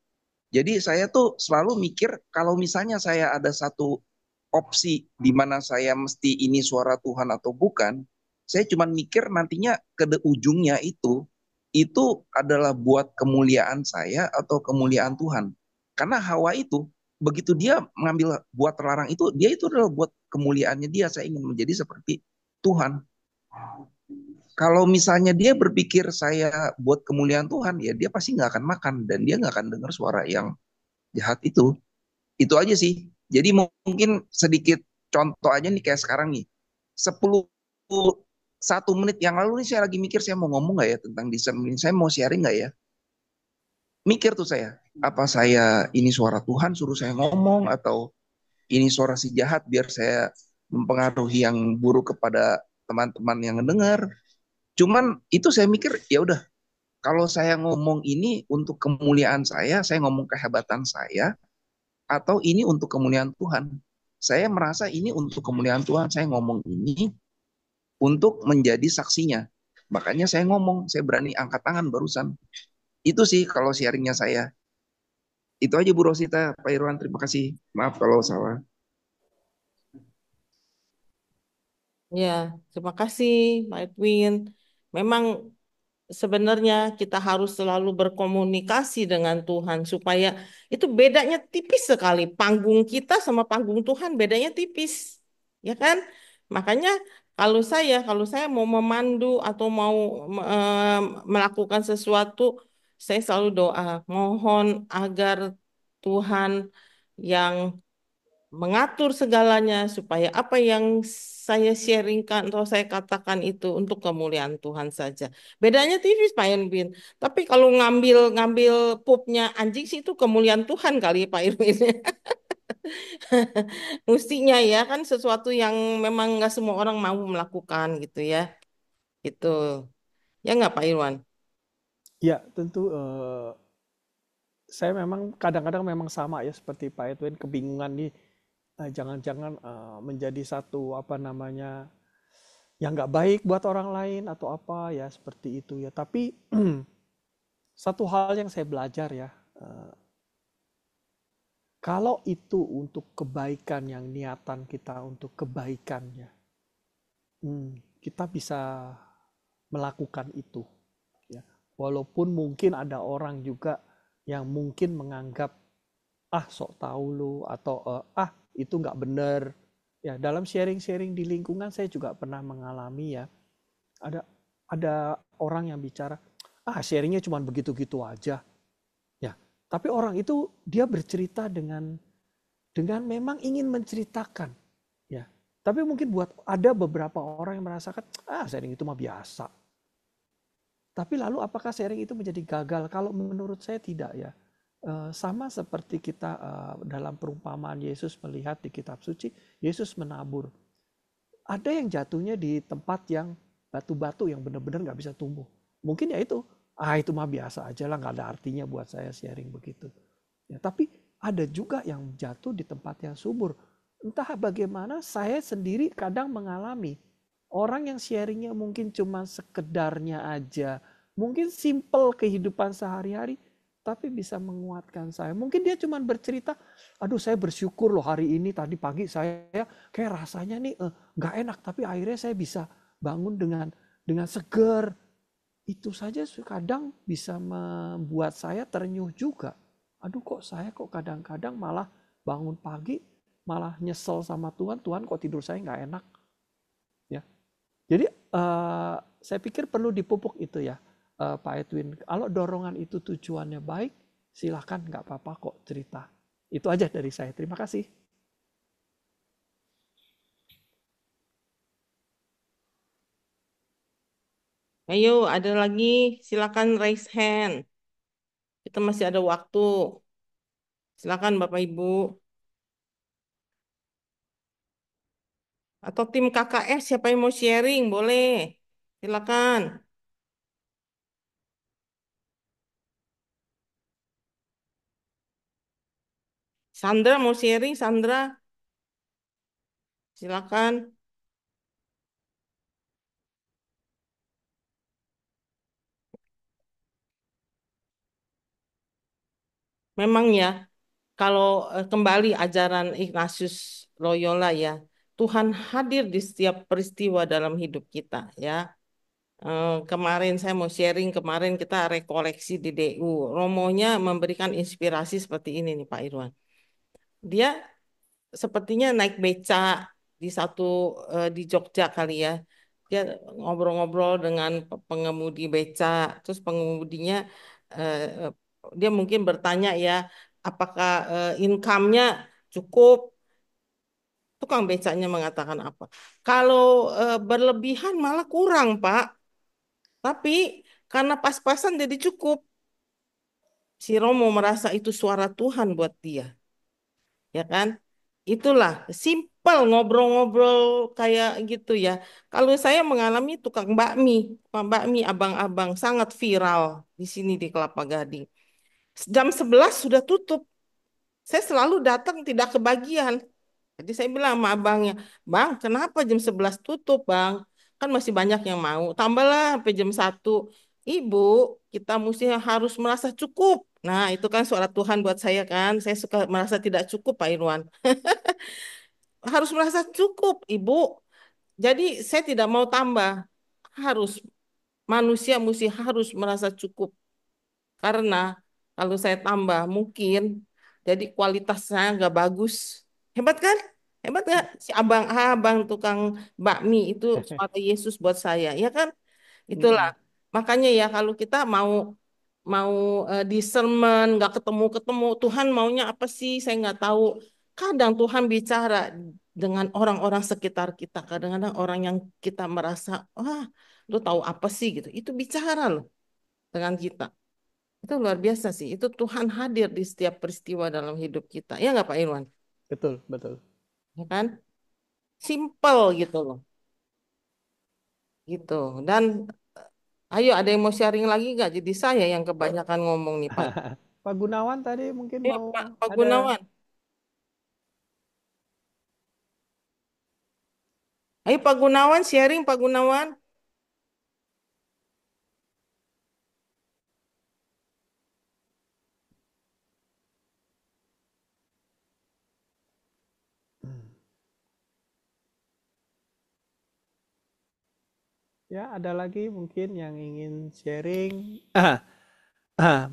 Jadi saya tuh selalu mikir kalau misalnya saya ada satu opsi di mana saya mesti ini suara Tuhan atau bukan, saya cuma mikir nantinya ke ujungnya itu adalah buat kemuliaan saya atau kemuliaan Tuhan. Karena Hawa itu begitu dia mengambil buat terlarang itu, dia itu adalah buat kemuliaannya dia. Saya ingin menjadi seperti Tuhan. Kalau misalnya dia berpikir saya buat kemuliaan Tuhan, ya dia pasti nggak akan makan dan dia nggak akan dengar suara yang jahat itu. Itu aja sih. Jadi mungkin sedikit contoh aja nih, kayak sekarang nih. 1 menit yang lalu nih saya lagi mikir saya mau ngomong nggak ya tentang discernment. Saya mau sharing nggak ya? Mikir tuh saya. Apa saya ini suara Tuhan suruh saya ngomong, atau ini suara si jahat biar saya mempengaruhi yang buruk kepada teman-teman yang mendengar. Cuman itu saya mikir ya udah, kalau saya ngomong ini untuk kemuliaan saya ngomong kehebatan saya, atau ini untuk kemuliaan Tuhan. Saya merasa ini untuk kemuliaan Tuhan, saya ngomong ini untuk menjadi saksinya. Makanya saya ngomong, saya berani angkat tangan barusan. Itu sih kalau sharingnya saya. Itu aja Bu Rosita, Pak Irwan, terima kasih. Maaf kalau salah. Ya, terima kasih Pak Edwin. Memang sebenarnya kita harus selalu berkomunikasi dengan Tuhan supaya itu bedanya tipis sekali. Panggung kita sama panggung Tuhan bedanya tipis. Ya kan? Makanya kalau saya mau memandu atau mau melakukan sesuatu, saya selalu doa, mohon agar Tuhan yang mengatur segalanya supaya apa yang saya sharingkan atau saya katakan itu untuk kemuliaan Tuhan saja. Bedanya tipis Pak Irwin. Tapi kalau ngambil pupnya anjing sih itu kemuliaan Tuhan kali Pak Irwin. Mestinya ya kan sesuatu yang memang nggak semua orang mau melakukan gitu ya. Itu. Ya nggak Pak Irwan? Ya, tentu saya memang kadang-kadang memang sama ya seperti Pak Edwin, kebingungan nih, jangan-jangan menjadi satu yang nggak baik buat orang lain atau apa ya, seperti itu ya. Tapi satu hal yang saya belajar ya, Kalau itu untuk kebaikan, yang niatan kita untuk kebaikannya, kita bisa melakukan itu. Ya. Walaupun mungkin ada orang juga yang mungkin menganggap, sok tahu lu, atau itu nggak bener. Ya, dalam sharing-sharing di lingkungan saya juga pernah mengalami ya. Ada orang yang bicara, sharingnya cuma begitu-gitu aja. Ya, tapi orang itu dia bercerita dengan memang ingin menceritakan. Ya, tapi mungkin buat ada beberapa orang yang merasakan, sharing itu mah biasa. Tapi lalu apakah sharing itu menjadi gagal? Kalau menurut saya tidak ya. Sama seperti kita dalam perumpamaan Yesus melihat di kitab suci, Yesus menabur. Ada yang jatuhnya di tempat yang batu-batu yang benar-benar nggak bisa tumbuh. Mungkin ya itu mah biasa aja lah, nggak ada artinya buat saya sharing begitu. Ya, tapi ada juga yang jatuh di tempat yang subur. Entah bagaimana saya sendiri kadang mengalami orang yang sharingnya mungkin cuma sekedarnya aja, mungkin simple kehidupan sehari-hari, tapi bisa menguatkan saya. Mungkin dia cuma bercerita, aduh saya bersyukur loh hari ini, tadi pagi saya kayak rasanya nih nggak enak, tapi akhirnya saya bisa bangun dengan seger. Itu saja kadang bisa membuat saya terenyuh juga. Aduh kok saya kadang-kadang malah bangun pagi, malah nyesel sama Tuhan, Tuhan kok tidur saya nggak enak. Ya. Jadi saya pikir perlu dipupuk itu ya. Pak Edwin, kalau dorongan itu tujuannya baik, silahkan, nggak apa-apa kok cerita. Itu aja dari saya. Terima kasih. Ayo, ada lagi, silakan raise hand. Kita masih ada waktu. Silakan Bapak Ibu. Atau tim KKS, siapa yang mau sharing? Boleh. Silakan. Sandra mau sharing, Sandra? Silakan. Memang ya, kalau kembali ajaran Ignatius Loyola ya, Tuhan hadir di setiap peristiwa dalam hidup kita ya. Kemarin saya mau sharing, kemarin kita rekoleksi di DU. Romonya memberikan inspirasi seperti ini nih Pak Irwan. Dia sepertinya naik beca di di Jogja kali ya. Dia ngobrol-ngobrol dengan pengemudi beca, terus pengemudinya eh, dia mungkin bertanya ya, apakah income-nya cukup? Tukang becanya mengatakan apa? Kalau berlebihan malah kurang, Pak. Tapi karena pas-pasan jadi cukup. Si Romo merasa itu suara Tuhan buat dia. Ya kan? Itulah simple ngobrol-ngobrol kayak gitu ya. Kalau saya mengalami tukang bakmi abang-abang sangat viral di sini di Kelapa Gading. Jam 11 sudah tutup. Saya selalu datang tidak kebagian. Jadi saya bilang sama abangnya, Bang, kenapa jam 11 tutup, Bang? Kan masih banyak yang mau. Tambahlah sampai jam 1. Ibu, kita mesti harus merasa cukup. Nah, itu kan suara Tuhan buat saya kan. Saya suka merasa tidak cukup, Pak Irwan. Harus merasa cukup, Ibu. Jadi saya tidak mau tambah. Harus manusia mesti harus merasa cukup. Karena kalau saya tambah mungkin jadi kualitasnya nggak bagus. Hebat kan? Hebat nggak? Si abang tukang bakmi itu suara Yesus buat saya, ya kan? Itulah. Makanya ya kalau kita mau mau discernment nggak ketemu Tuhan maunya apa sih? Saya nggak tahu. Kadang Tuhan bicara dengan orang-orang sekitar kita. Kadang-kadang orang yang kita merasa, wah, lu tahu apa sih gitu. Itu bicara loh dengan kita. Itu luar biasa sih. Itu Tuhan hadir di setiap peristiwa dalam hidup kita. Ya nggak Pak Irwan? Betul, betul. Ya kan? Simple gitu loh. Gitu. Dan ayo ada yang mau sharing lagi nggak? Jadi saya yang kebanyakan ngomong nih Pak. Pak Gunawan tadi mungkin Ayo mau Pak ada. Gunawan. Ayo Pak Gunawan sharing Pak Gunawan. Ya, ada lagi mungkin yang ingin sharing.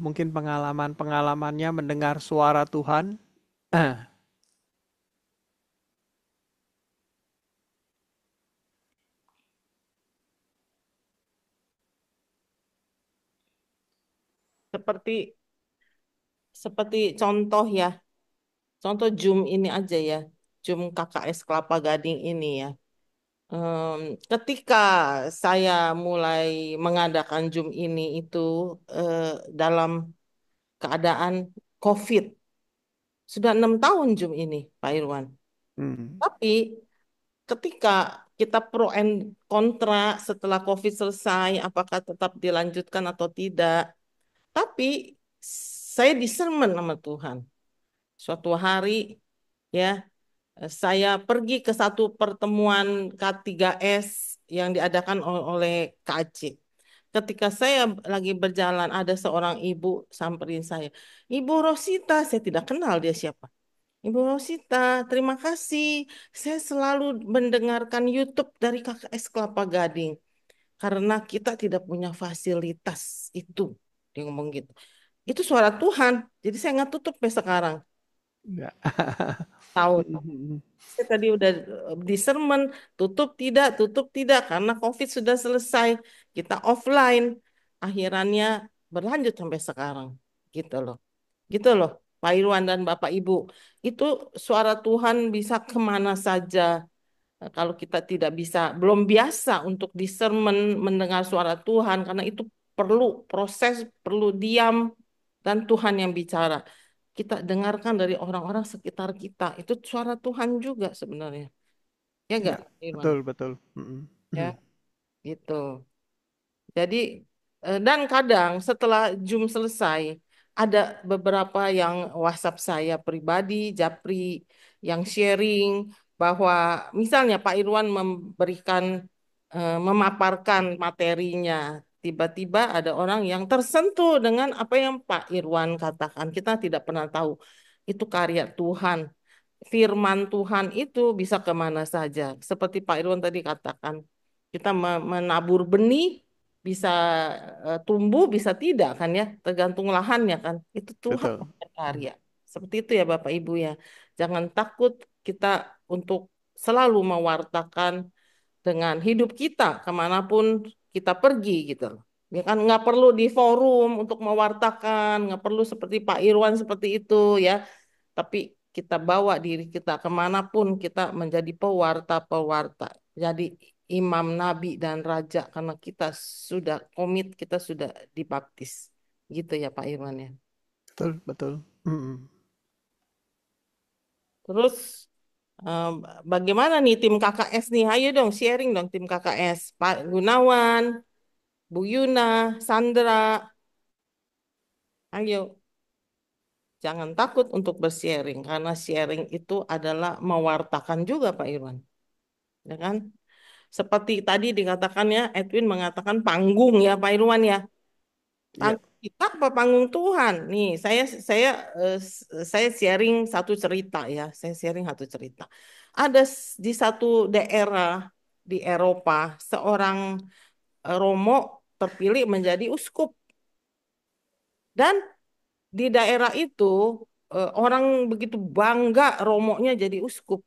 Mungkin pengalaman-pengalamannya mendengar suara Tuhan. Seperti seperti contoh ya, contoh Zoom ini aja ya, Zoom KKS Kelapa Gading ini ya. Ketika saya mulai mengadakan Zoom ini itu eh, dalam keadaan COVID, sudah 6 tahun Zoom ini, Pak Irwan. Hmm. Tapi ketika kita pro and kontra setelah COVID selesai, apakah tetap dilanjutkan atau tidak, tapi saya discernment sama Tuhan. Suatu hari ya, saya pergi ke satu pertemuan K3S yang diadakan oleh KAC. Ketika saya lagi berjalan, ada seorang ibu samperin saya. Ibu Rosita, saya tidak kenal dia siapa. Ibu Rosita, terima kasih. Saya selalu mendengarkan YouTube dari KKS Kelapa Gading. Karena kita tidak punya fasilitas itu. Dia ngomong gitu. Itu suara Tuhan. Jadi saya nggak tutup sampai sekarang. Ya. Tahu. Hmm. Saya tadi udah discernment, tutup tidak, karena COVID sudah selesai. Kita offline. Akhirannya berlanjut sampai sekarang. Gitu loh. Gitu loh, Pak Irwan dan Bapak Ibu. Itu suara Tuhan bisa kemana saja. Kalau kita tidak bisa, belum biasa untuk discernment mendengar suara Tuhan, karena itu perlu proses, perlu diam, dan Tuhan yang bicara. Kita dengarkan dari orang-orang sekitar kita. Itu suara Tuhan juga sebenarnya. Ya enggak, Ya, Irwan? betul, betul. Hmm. Ya, gitu. Jadi, dan kadang setelah Zoom selesai, ada beberapa yang WhatsApp saya pribadi, Japri, yang sharing bahwa misalnya Pak Irwan memaparkan materinya. Tiba-tiba ada orang yang tersentuh dengan apa yang Pak Irwan katakan. Kita tidak pernah tahu. Itu karya Tuhan. Firman Tuhan itu bisa kemana saja. Seperti Pak Irwan tadi katakan, kita menabur benih, bisa tumbuh, bisa tidak kan ya, tergantung lahannya kan. Itu Tuhan Betul. yang berkarya. Seperti itu ya Bapak Ibu ya. Jangan takut kita untuk selalu mewartakan dengan hidup kita kemanapun kita pergi gitu loh. Ya kan nggak perlu di forum untuk mewartakan, nggak perlu seperti Pak Irwan seperti itu ya. Tapi kita bawa diri kita kemanapun kita menjadi pewarta-pewarta. Jadi imam, nabi, dan raja karena kita sudah komit, kita sudah dibaptis. Gitu ya Pak Irwan ya. Betul, betul. Hmm. Terus eh, bagaimana nih tim KKS nih? Ayo dong sharing dong tim KKS. Pak Gunawan, Bu Yuna, Sandra, ayo. Jangan takut untuk bersharing karena sharing itu adalah mewartakan juga Pak Irwan. Ya kan? Seperti tadi dikatakan ya, Edwin mengatakan panggung ya Pak Irwan ya. Ya, Panggung kita apa panggung Tuhan? Nih, saya sharing satu cerita ya. Saya sharing satu cerita. Ada di satu daerah di Eropa, seorang Romo terpilih menjadi uskup dan di daerah itu orang begitu bangga Romonya jadi uskup.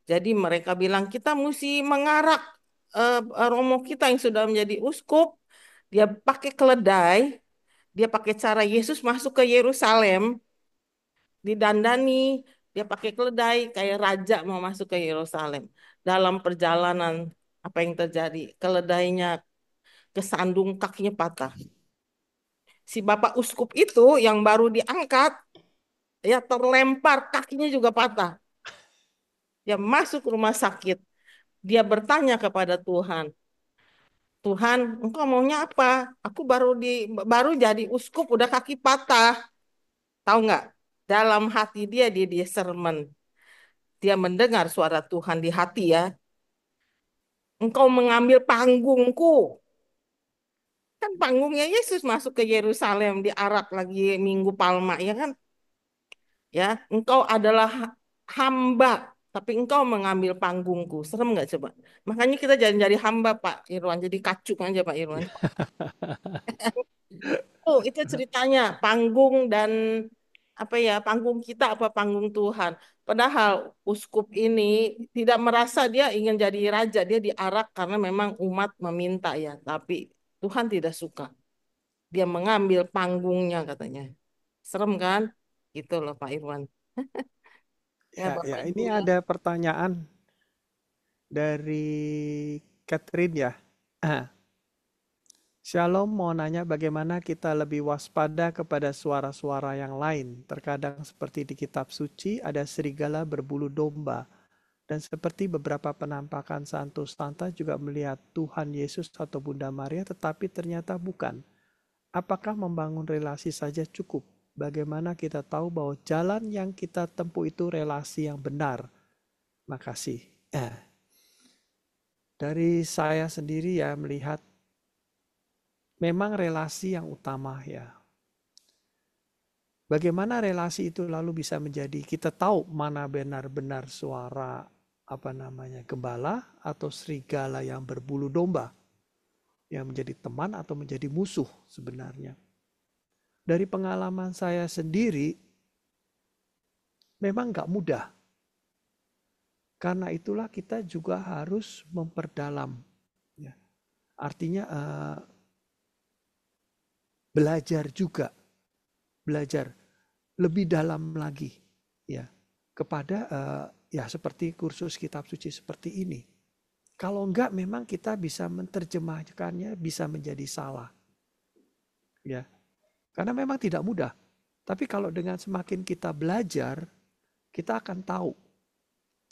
Jadi mereka bilang kita mesti mengarak Romo kita yang sudah menjadi uskup. Dia pakai keledai, dia pakai cara Yesus masuk ke Yerusalem, didandani, dia pakai keledai kayak raja mau masuk ke Yerusalem. Dalam perjalanan apa yang terjadi? Keledainya kesandung, kakinya patah. Si Bapak Uskup itu yang baru diangkat, ya terlempar, kakinya juga patah. Dia masuk rumah sakit. Dia bertanya kepada Tuhan, Tuhan, engkau maunya apa? Aku baru jadi uskup, udah kaki patah. Tahu nggak? Dalam hati dia discernment. Dia mendengar suara Tuhan di hati ya. Engkau mengambil panggungku. Kan panggungnya Yesus masuk ke Yerusalem diarak lagi Minggu Palma ya kan? Ya, engkau adalah hamba. tapi engkau mengambil panggungku. Serem nggak coba? Makanya kita jangan jadi hamba Pak Irwan, jadi kacung aja Pak Irwan. Oh, itu ceritanya panggung dan apa ya, panggung kita apa panggung Tuhan. Padahal uskup ini tidak merasa dia ingin jadi raja, dia diarak karena memang umat meminta ya, tapi Tuhan tidak suka. Dia mengambil panggungnya katanya. Serem kan? Gitu loh Pak Irwan. Ya Bapak Ibu Ini ya. ada pertanyaan dari Catherine ya. Shalom, mau nanya bagaimana kita lebih waspada kepada suara-suara yang lain. Terkadang seperti di kitab suci ada serigala berbulu domba. Dan seperti beberapa penampakan Santo Santa juga melihat Tuhan Yesus atau Bunda Maria, tetapi ternyata bukan. Apakah membangun relasi saja cukup? Bagaimana kita tahu bahwa jalan yang kita tempuh itu relasi yang benar? Makasih. Dari saya sendiri ya melihat memang relasi yang utama ya. Bagaimana relasi itu lalu bisa menjadi kita tahu mana benar-benar suara gembala atau serigala yang berbulu domba yang menjadi teman atau menjadi musuh sebenarnya. Dari pengalaman saya sendiri memang gak mudah. Karena itulah kita juga harus memperdalam. Ya. Artinya belajar juga. Belajar lebih dalam lagi. Ya, kepada ya seperti kursus kitab suci seperti ini. Kalau enggak memang kita bisa menerjemahkannya bisa menjadi salah. Ya. Karena memang tidak mudah. Tapi kalau dengan semakin kita belajar, kita akan tahu.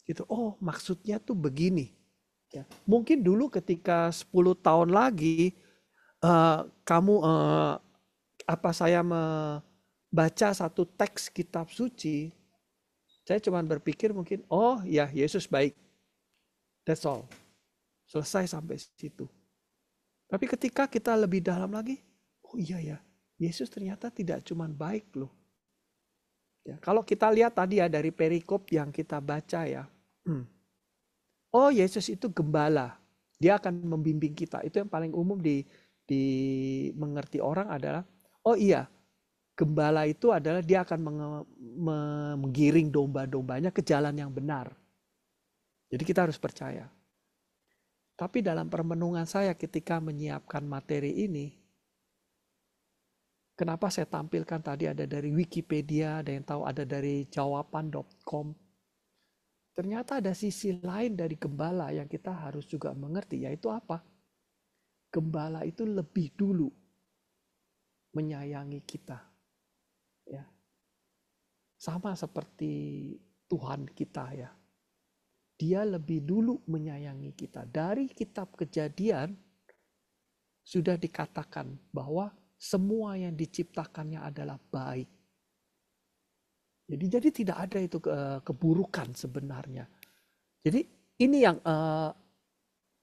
Gitu. Oh, maksudnya tuh begini. Ya. Mungkin dulu ketika 10 tahun lagi saya membaca satu teks kitab suci, saya cuma berpikir mungkin, oh ya Yesus baik. That's all. Selesai sampai situ. Tapi ketika kita lebih dalam lagi, oh iya ya, Yesus ternyata tidak cuma baik loh. Ya, kalau kita lihat tadi ya dari perikop yang kita baca ya. Oh Yesus itu gembala. Dia akan membimbing kita. Itu yang paling umum dimengerti orang adalah, oh iya, gembala itu adalah dia akan menggiring domba-dombanya ke jalan yang benar. Jadi kita harus percaya. Tapi dalam permenungan saya ketika menyiapkan materi ini, kenapa saya tampilkan tadi ada dari Wikipedia, ada yang tahu ada dari jawaban.com. Ternyata ada sisi lain dari gembala yang kita harus juga mengerti, yaitu apa? Gembala itu lebih dulu menyayangi kita. Ya. Sama seperti Tuhan kita ya. Dia lebih dulu menyayangi kita. Dari kitab Kejadian sudah dikatakan bahwa semua yang diciptakannya adalah baik. Jadi tidak ada itu keburukan sebenarnya. Jadi ini yang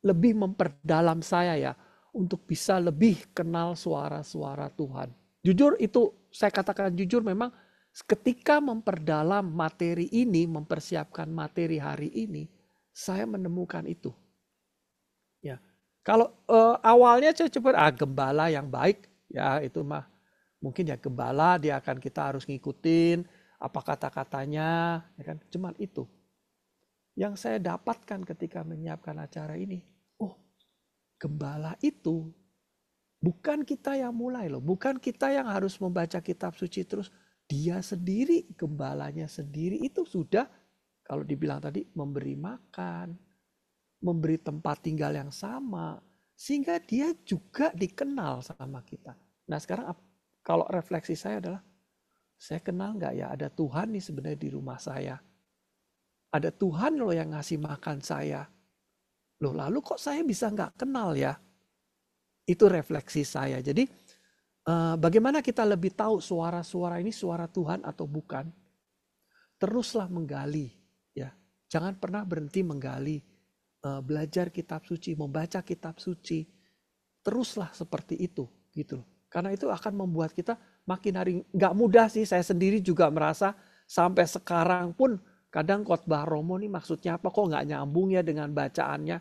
lebih memperdalam saya ya. Untuk bisa lebih kenal suara-suara Tuhan. Jujur itu saya katakan jujur memang ketika memperdalam materi ini, mempersiapkan materi hari ini, saya menemukan itu. Ya, kalau awalnya saya coba gembala yang baik, ya itu mah mungkin ya gembala dia akan kita harus ngikutin apa kata-katanya, ya kan? Cuman itu yang saya dapatkan ketika menyiapkan acara ini. Oh, gembala itu bukan kita yang mulai loh, bukan kita yang harus membaca kitab suci terus. Dia sendiri, gembalanya sendiri itu sudah, kalau dibilang tadi, memberi makan, memberi tempat tinggal yang sama, sehingga dia juga dikenal sama kita. Nah sekarang kalau refleksi saya adalah, saya kenal nggak ya ada Tuhan nih sebenarnya di rumah saya. Ada Tuhan loh yang ngasih makan saya. Loh lalu kok saya bisa nggak kenal ya? Itu refleksi saya. Jadi bagaimana kita lebih tahu suara-suara ini suara Tuhan atau bukan? Teruslah menggali, ya. Jangan pernah berhenti menggali, belajar kitab suci, membaca kitab suci. Teruslah seperti itu, gitu. Karena itu akan membuat kita makin hari nggak mudah sih. Saya sendiri juga merasa sampai sekarang pun kadang khotbah Romo nih maksudnya apa, kok nggak nyambung ya dengan bacaannya.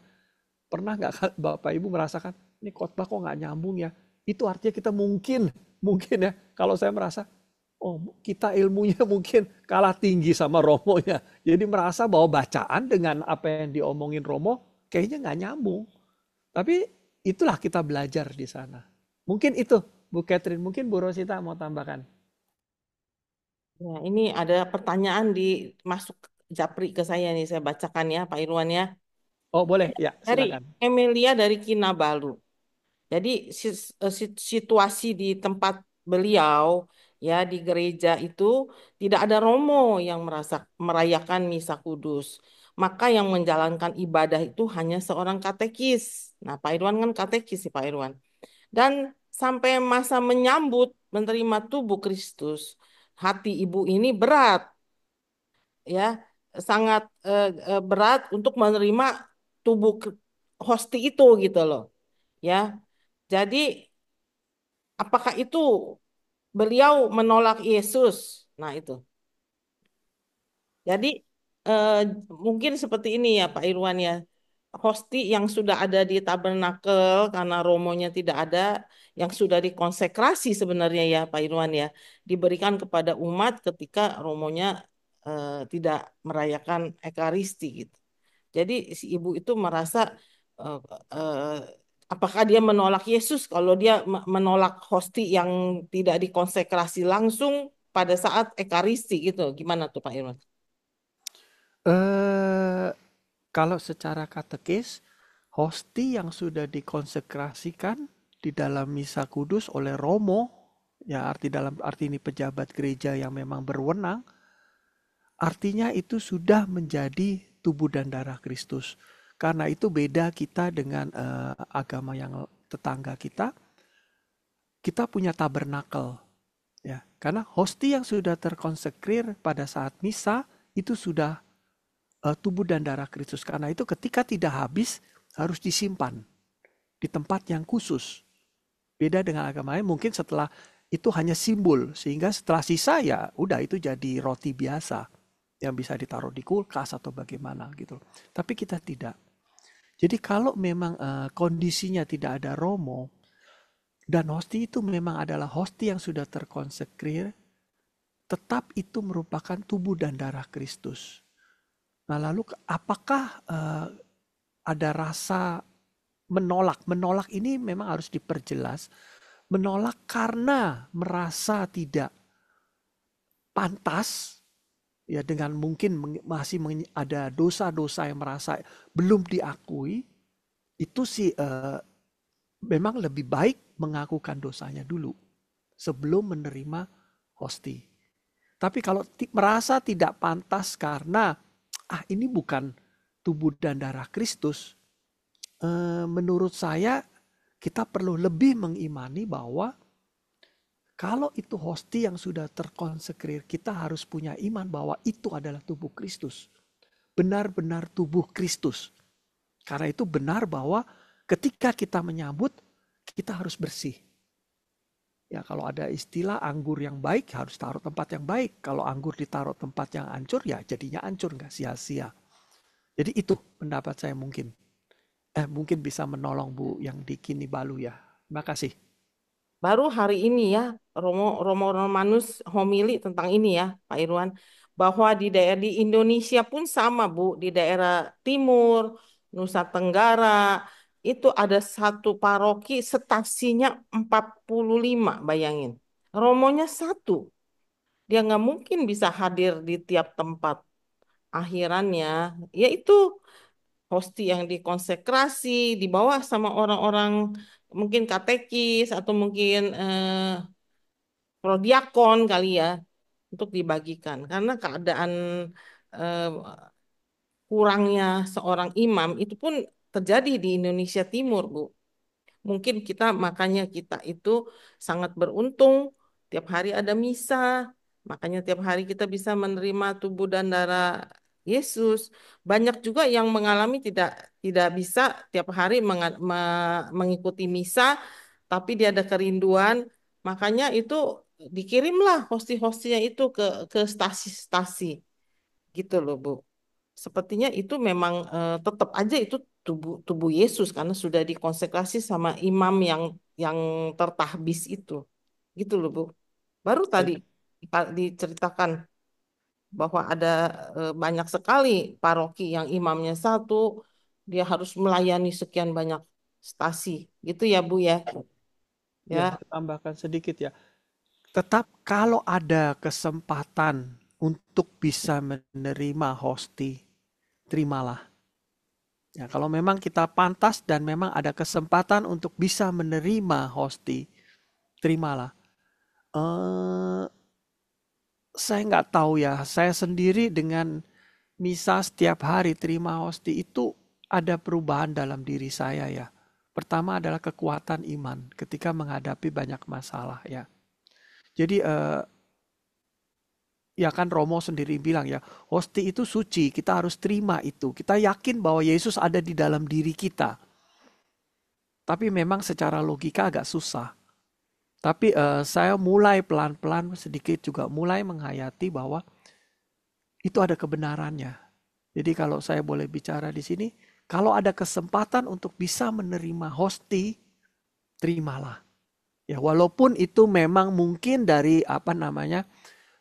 Pernah nggak Bapak Ibu merasakan, ini khotbah kok nggak nyambung ya? Itu artinya kita mungkin ya, kalau saya merasa, oh kita ilmunya mungkin kalah tinggi sama Romonya. Jadi merasa bahwa bacaan dengan apa yang diomongin Romo kayaknya nggak nyambung. Tapi itulah kita belajar di sana. Mungkin itu Bu Catherine, mungkin Bu Rosita mau tambahkan. Ya, ini ada pertanyaan masuk Japri ke saya nih, saya bacakan ya Pak Irwan ya. Oh boleh, ya Dari silakan. Emilia dari Kinabalu. Jadi situasi di tempat beliau ya di gereja itu tidak ada romo yang merayakan misa kudus. Maka yang menjalankan ibadah itu hanya seorang katekis. Nah, Pak Irwan kan katekis sih Pak Irwan. Dan sampai masa menyambut menerima tubuh Kristus, hati ibu ini berat ya, sangat berat untuk menerima tubuh hosti itu gitu loh. Ya. Jadi apakah itu beliau menolak Yesus? Nah, itu. Jadi eh, mungkin seperti ini ya Pak Irwan ya. Hosti yang sudah ada di tabernakel karena romonya tidak ada, yang sudah dikonsekrasi sebenarnya ya Pak Irwan ya, diberikan kepada umat ketika romonya tidak merayakan ekaristi gitu. Jadi si ibu itu merasa eh, eh, apakah dia menolak Yesus kalau dia menolak hosti yang tidak dikonsekrasi langsung pada saat ekaristi gitu. Gimana tuh Pak Irwan? Eh, Kalau secara katekis, hosti yang sudah dikonsekrasikan di dalam misa kudus oleh Romo, ya dalam arti ini pejabat gereja yang memang berwenang, artinya itu sudah menjadi tubuh dan darah Kristus. Karena itu beda kita dengan agama yang tetangga kita. Kita punya tabernakel, ya. Karena hosti yang sudah terkonsekrir pada saat misa itu sudah tubuh dan darah Kristus. Karena itu ketika tidak habis harus disimpan di tempat yang khusus. Beda dengan agama lain, mungkin setelah itu hanya simbol, sehingga setelah sisa ya udah itu jadi roti biasa yang bisa ditaruh di kulkas atau bagaimana gitu. Tapi kita tidak. Jadi kalau memang kondisinya tidak ada romo dan hosti itu memang adalah hosti yang sudah terkonsekrir, tetap itu merupakan tubuh dan darah Kristus. Nah lalu apakah ada rasa menolak? Menolak ini memang harus diperjelas. Menolak karena merasa tidak pantas, ya dengan mungkin masih ada dosa-dosa yang merasa belum diakui, itu sih memang lebih baik mengakukan dosanya dulu sebelum menerima hosti. Tapi kalau merasa tidak pantas karena ini bukan tubuh dan darah Kristus, menurut saya kita perlu lebih mengimani bahwa kalau itu hosti yang sudah terkonsekrir, kita harus punya iman bahwa itu adalah tubuh Kristus. Benar-benar tubuh Kristus. Karena itu benar bahwa ketika kita menyambut, kita harus bersih. Ya kalau ada istilah anggur yang baik harus taruh tempat yang baik. Kalau anggur ditaruh tempat yang hancur ya jadinya hancur, nggak sia-sia. Jadi itu pendapat saya mungkin. Mungkin bisa menolong Bu yang di Kinibalu ya. Terima kasih. Baru hari ini ya, Romo Romanus homili tentang ini ya, Pak Irwan, bahwa di daerah di Indonesia pun sama, Bu, di daerah timur, Nusa Tenggara, itu ada satu paroki stasinya 45, bayangin. Romonya satu. Dia nggak mungkin bisa hadir di tiap tempat. Akhirannya, yaitu hosti yang dikonsekrasi, dibawa sama orang-orang mungkin katekis atau mungkin prodiakon kali ya untuk dibagikan karena keadaan eh, kurangnya seorang imam itu pun terjadi di Indonesia Timur, Bu. Mungkin makanya kita itu sangat beruntung tiap hari ada misa, makanya tiap hari kita bisa menerima tubuh dan darah Yesus. Banyak juga yang mengalami tidak tidak bisa tiap hari mengikuti misa, tapi dia ada kerinduan, makanya itu dikirimlah hosti-hostinya itu ke stasi-stasi gitu loh Bu. Sepertinya itu memang tetap aja itu tubuh Yesus karena sudah dikonsekrasi sama imam yang tertahbis itu. Gitu loh Bu. Baru tadi diceritakan bahwa ada banyak sekali paroki yang imamnya satu, dia harus melayani sekian banyak stasi. Gitu ya Bu ya. Ya, Ya. saya tambahkan sedikit ya. Tetap kalau ada kesempatan untuk bisa menerima hosti, terimalah. Ya, kalau memang kita pantas dan memang ada kesempatan untuk bisa menerima hosti, terimalah. Saya nggak tahu ya, saya sendiri dengan misa setiap hari terima hosti itu ada perubahan dalam diri saya ya. Pertama adalah kekuatan iman ketika menghadapi banyak masalah ya. Jadi ya kan Romo sendiri bilang ya, hosti itu suci, kita harus terima itu. Kita yakin bahwa Yesus ada di dalam diri kita. Tapi memang secara logika agak susah. Tapi saya mulai pelan-pelan sedikit juga mulai menghayati bahwa itu ada kebenarannya. Jadi kalau saya boleh bicara di sini, kalau ada kesempatan untuk bisa menerima hosti, terimalah. Ya walaupun itu memang mungkin dari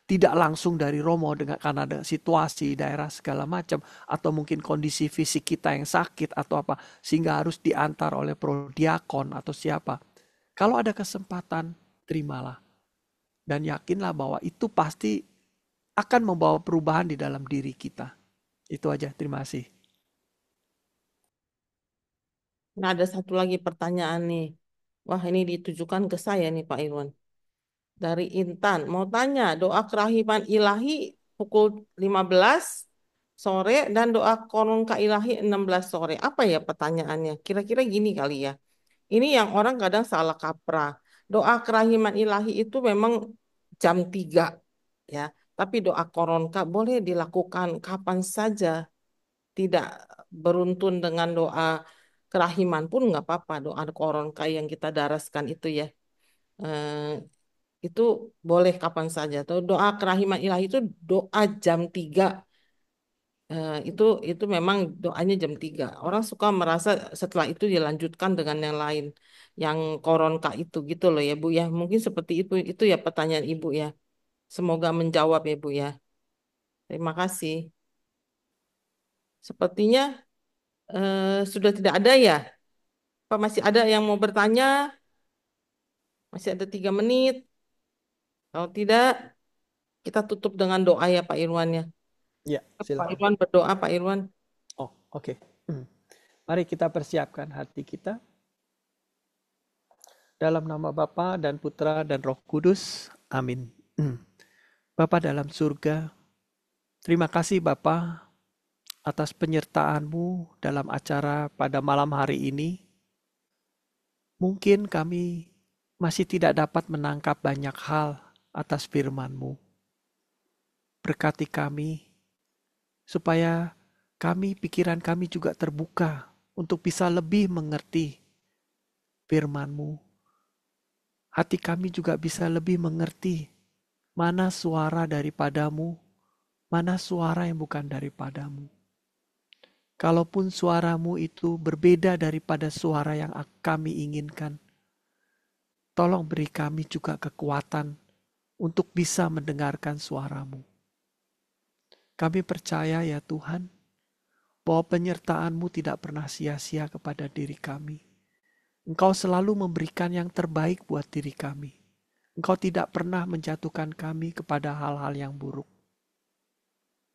tidak langsung dari Romo karena ada situasi daerah segala macam atau mungkin kondisi fisik kita yang sakit atau apa sehingga harus diantar oleh prodiakon atau siapa. Kalau ada kesempatan, terimalah. Dan yakinlah bahwa itu pasti akan membawa perubahan di dalam diri kita. Itu aja, terima kasih. Nah, ada satu lagi pertanyaan nih. Wah, ini ditujukan ke saya nih Pak Irwan. Dari Intan, mau tanya, doa kerahiman ilahi pukul 15 sore dan doa koronka ilahi 16 sore. Apa ya pertanyaannya? Kira-kira gini kali ya. Ini yang orang kadang salah kaprah. Doa kerahiman ilahi itu memang jam 3 ya. Tapi doa koronka boleh dilakukan kapan saja. Tidak beruntun dengan doa kerahiman pun nggak apa-apa. Doa koronka yang kita daraskan itu ya. Eh, itu boleh kapan saja. Atau doa kerahiman ilahi itu doa jam 3. Itu memang doanya jam 3. Orang suka merasa setelah itu dilanjutkan dengan yang lain. Yang koronka itu gitu loh ya Bu ya. Mungkin seperti itu ya pertanyaan Ibu ya. Semoga menjawab ya Bu ya. Terima kasih. Sepertinya sudah tidak ada ya. Apa masih ada yang mau bertanya? Masih ada 3 menit. Kalau tidak, kita tutup dengan doa ya Pak Irwan ya. Ya, Pak silakan. Irwan berdoa Pak Irwan. Oh, oke. Mari kita persiapkan hati kita. Dalam nama Bapa dan Putra dan Roh Kudus. Amin. Bapa dalam surga, terima kasih Bapa atas penyertaan-Mu dalam acara pada malam hari ini. Mungkin kami masih tidak dapat menangkap banyak hal atas firman-Mu. Berkati kami, supaya pikiran kami juga terbuka untuk bisa lebih mengerti firman-Mu. Hati kami juga bisa lebih mengerti mana suara daripadamu, mana suara yang bukan daripadamu. Kalaupun suaramu itu berbeda daripada suara yang kami inginkan, tolong beri kami juga kekuatan untuk bisa mendengarkan suaramu. Kami percaya ya Tuhan, bahwa penyertaan-Mu tidak pernah sia-sia kepada diri kami. Engkau selalu memberikan yang terbaik buat diri kami. Engkau tidak pernah menjatuhkan kami kepada hal-hal yang buruk.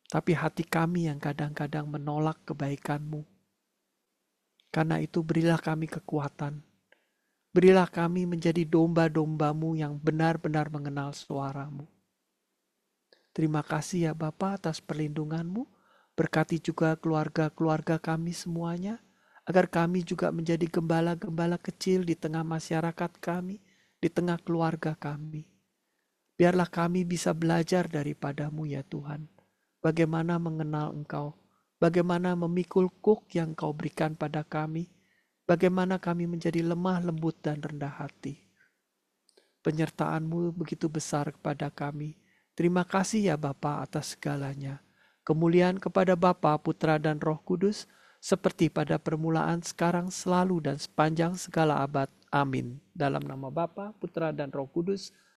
Tapi hati kami yang kadang-kadang menolak kebaikan-Mu. Karena itu berilah kami kekuatan. Berilah kami menjadi domba-domba-Mu yang benar-benar mengenal suara-Mu. Terima kasih ya Bapa atas perlindungan-Mu. Berkati juga keluarga-keluarga kami semuanya, agar kami juga menjadi gembala-gembala kecil di tengah masyarakat kami, di tengah keluarga kami. Biarlah kami bisa belajar daripada-Mu ya Tuhan, bagaimana mengenal Engkau, bagaimana memikul kuk yang Kau berikan pada kami, bagaimana kami menjadi lemah, lembut, dan rendah hati. Penyertaan-Mu begitu besar kepada kami. Terima kasih ya Bapa atas segalanya. Kemuliaan kepada Bapa, Putra, dan Roh Kudus, seperti pada permulaan, sekarang, selalu, dan sepanjang segala abad. Amin. Dalam nama Bapa, Putra, dan Roh Kudus.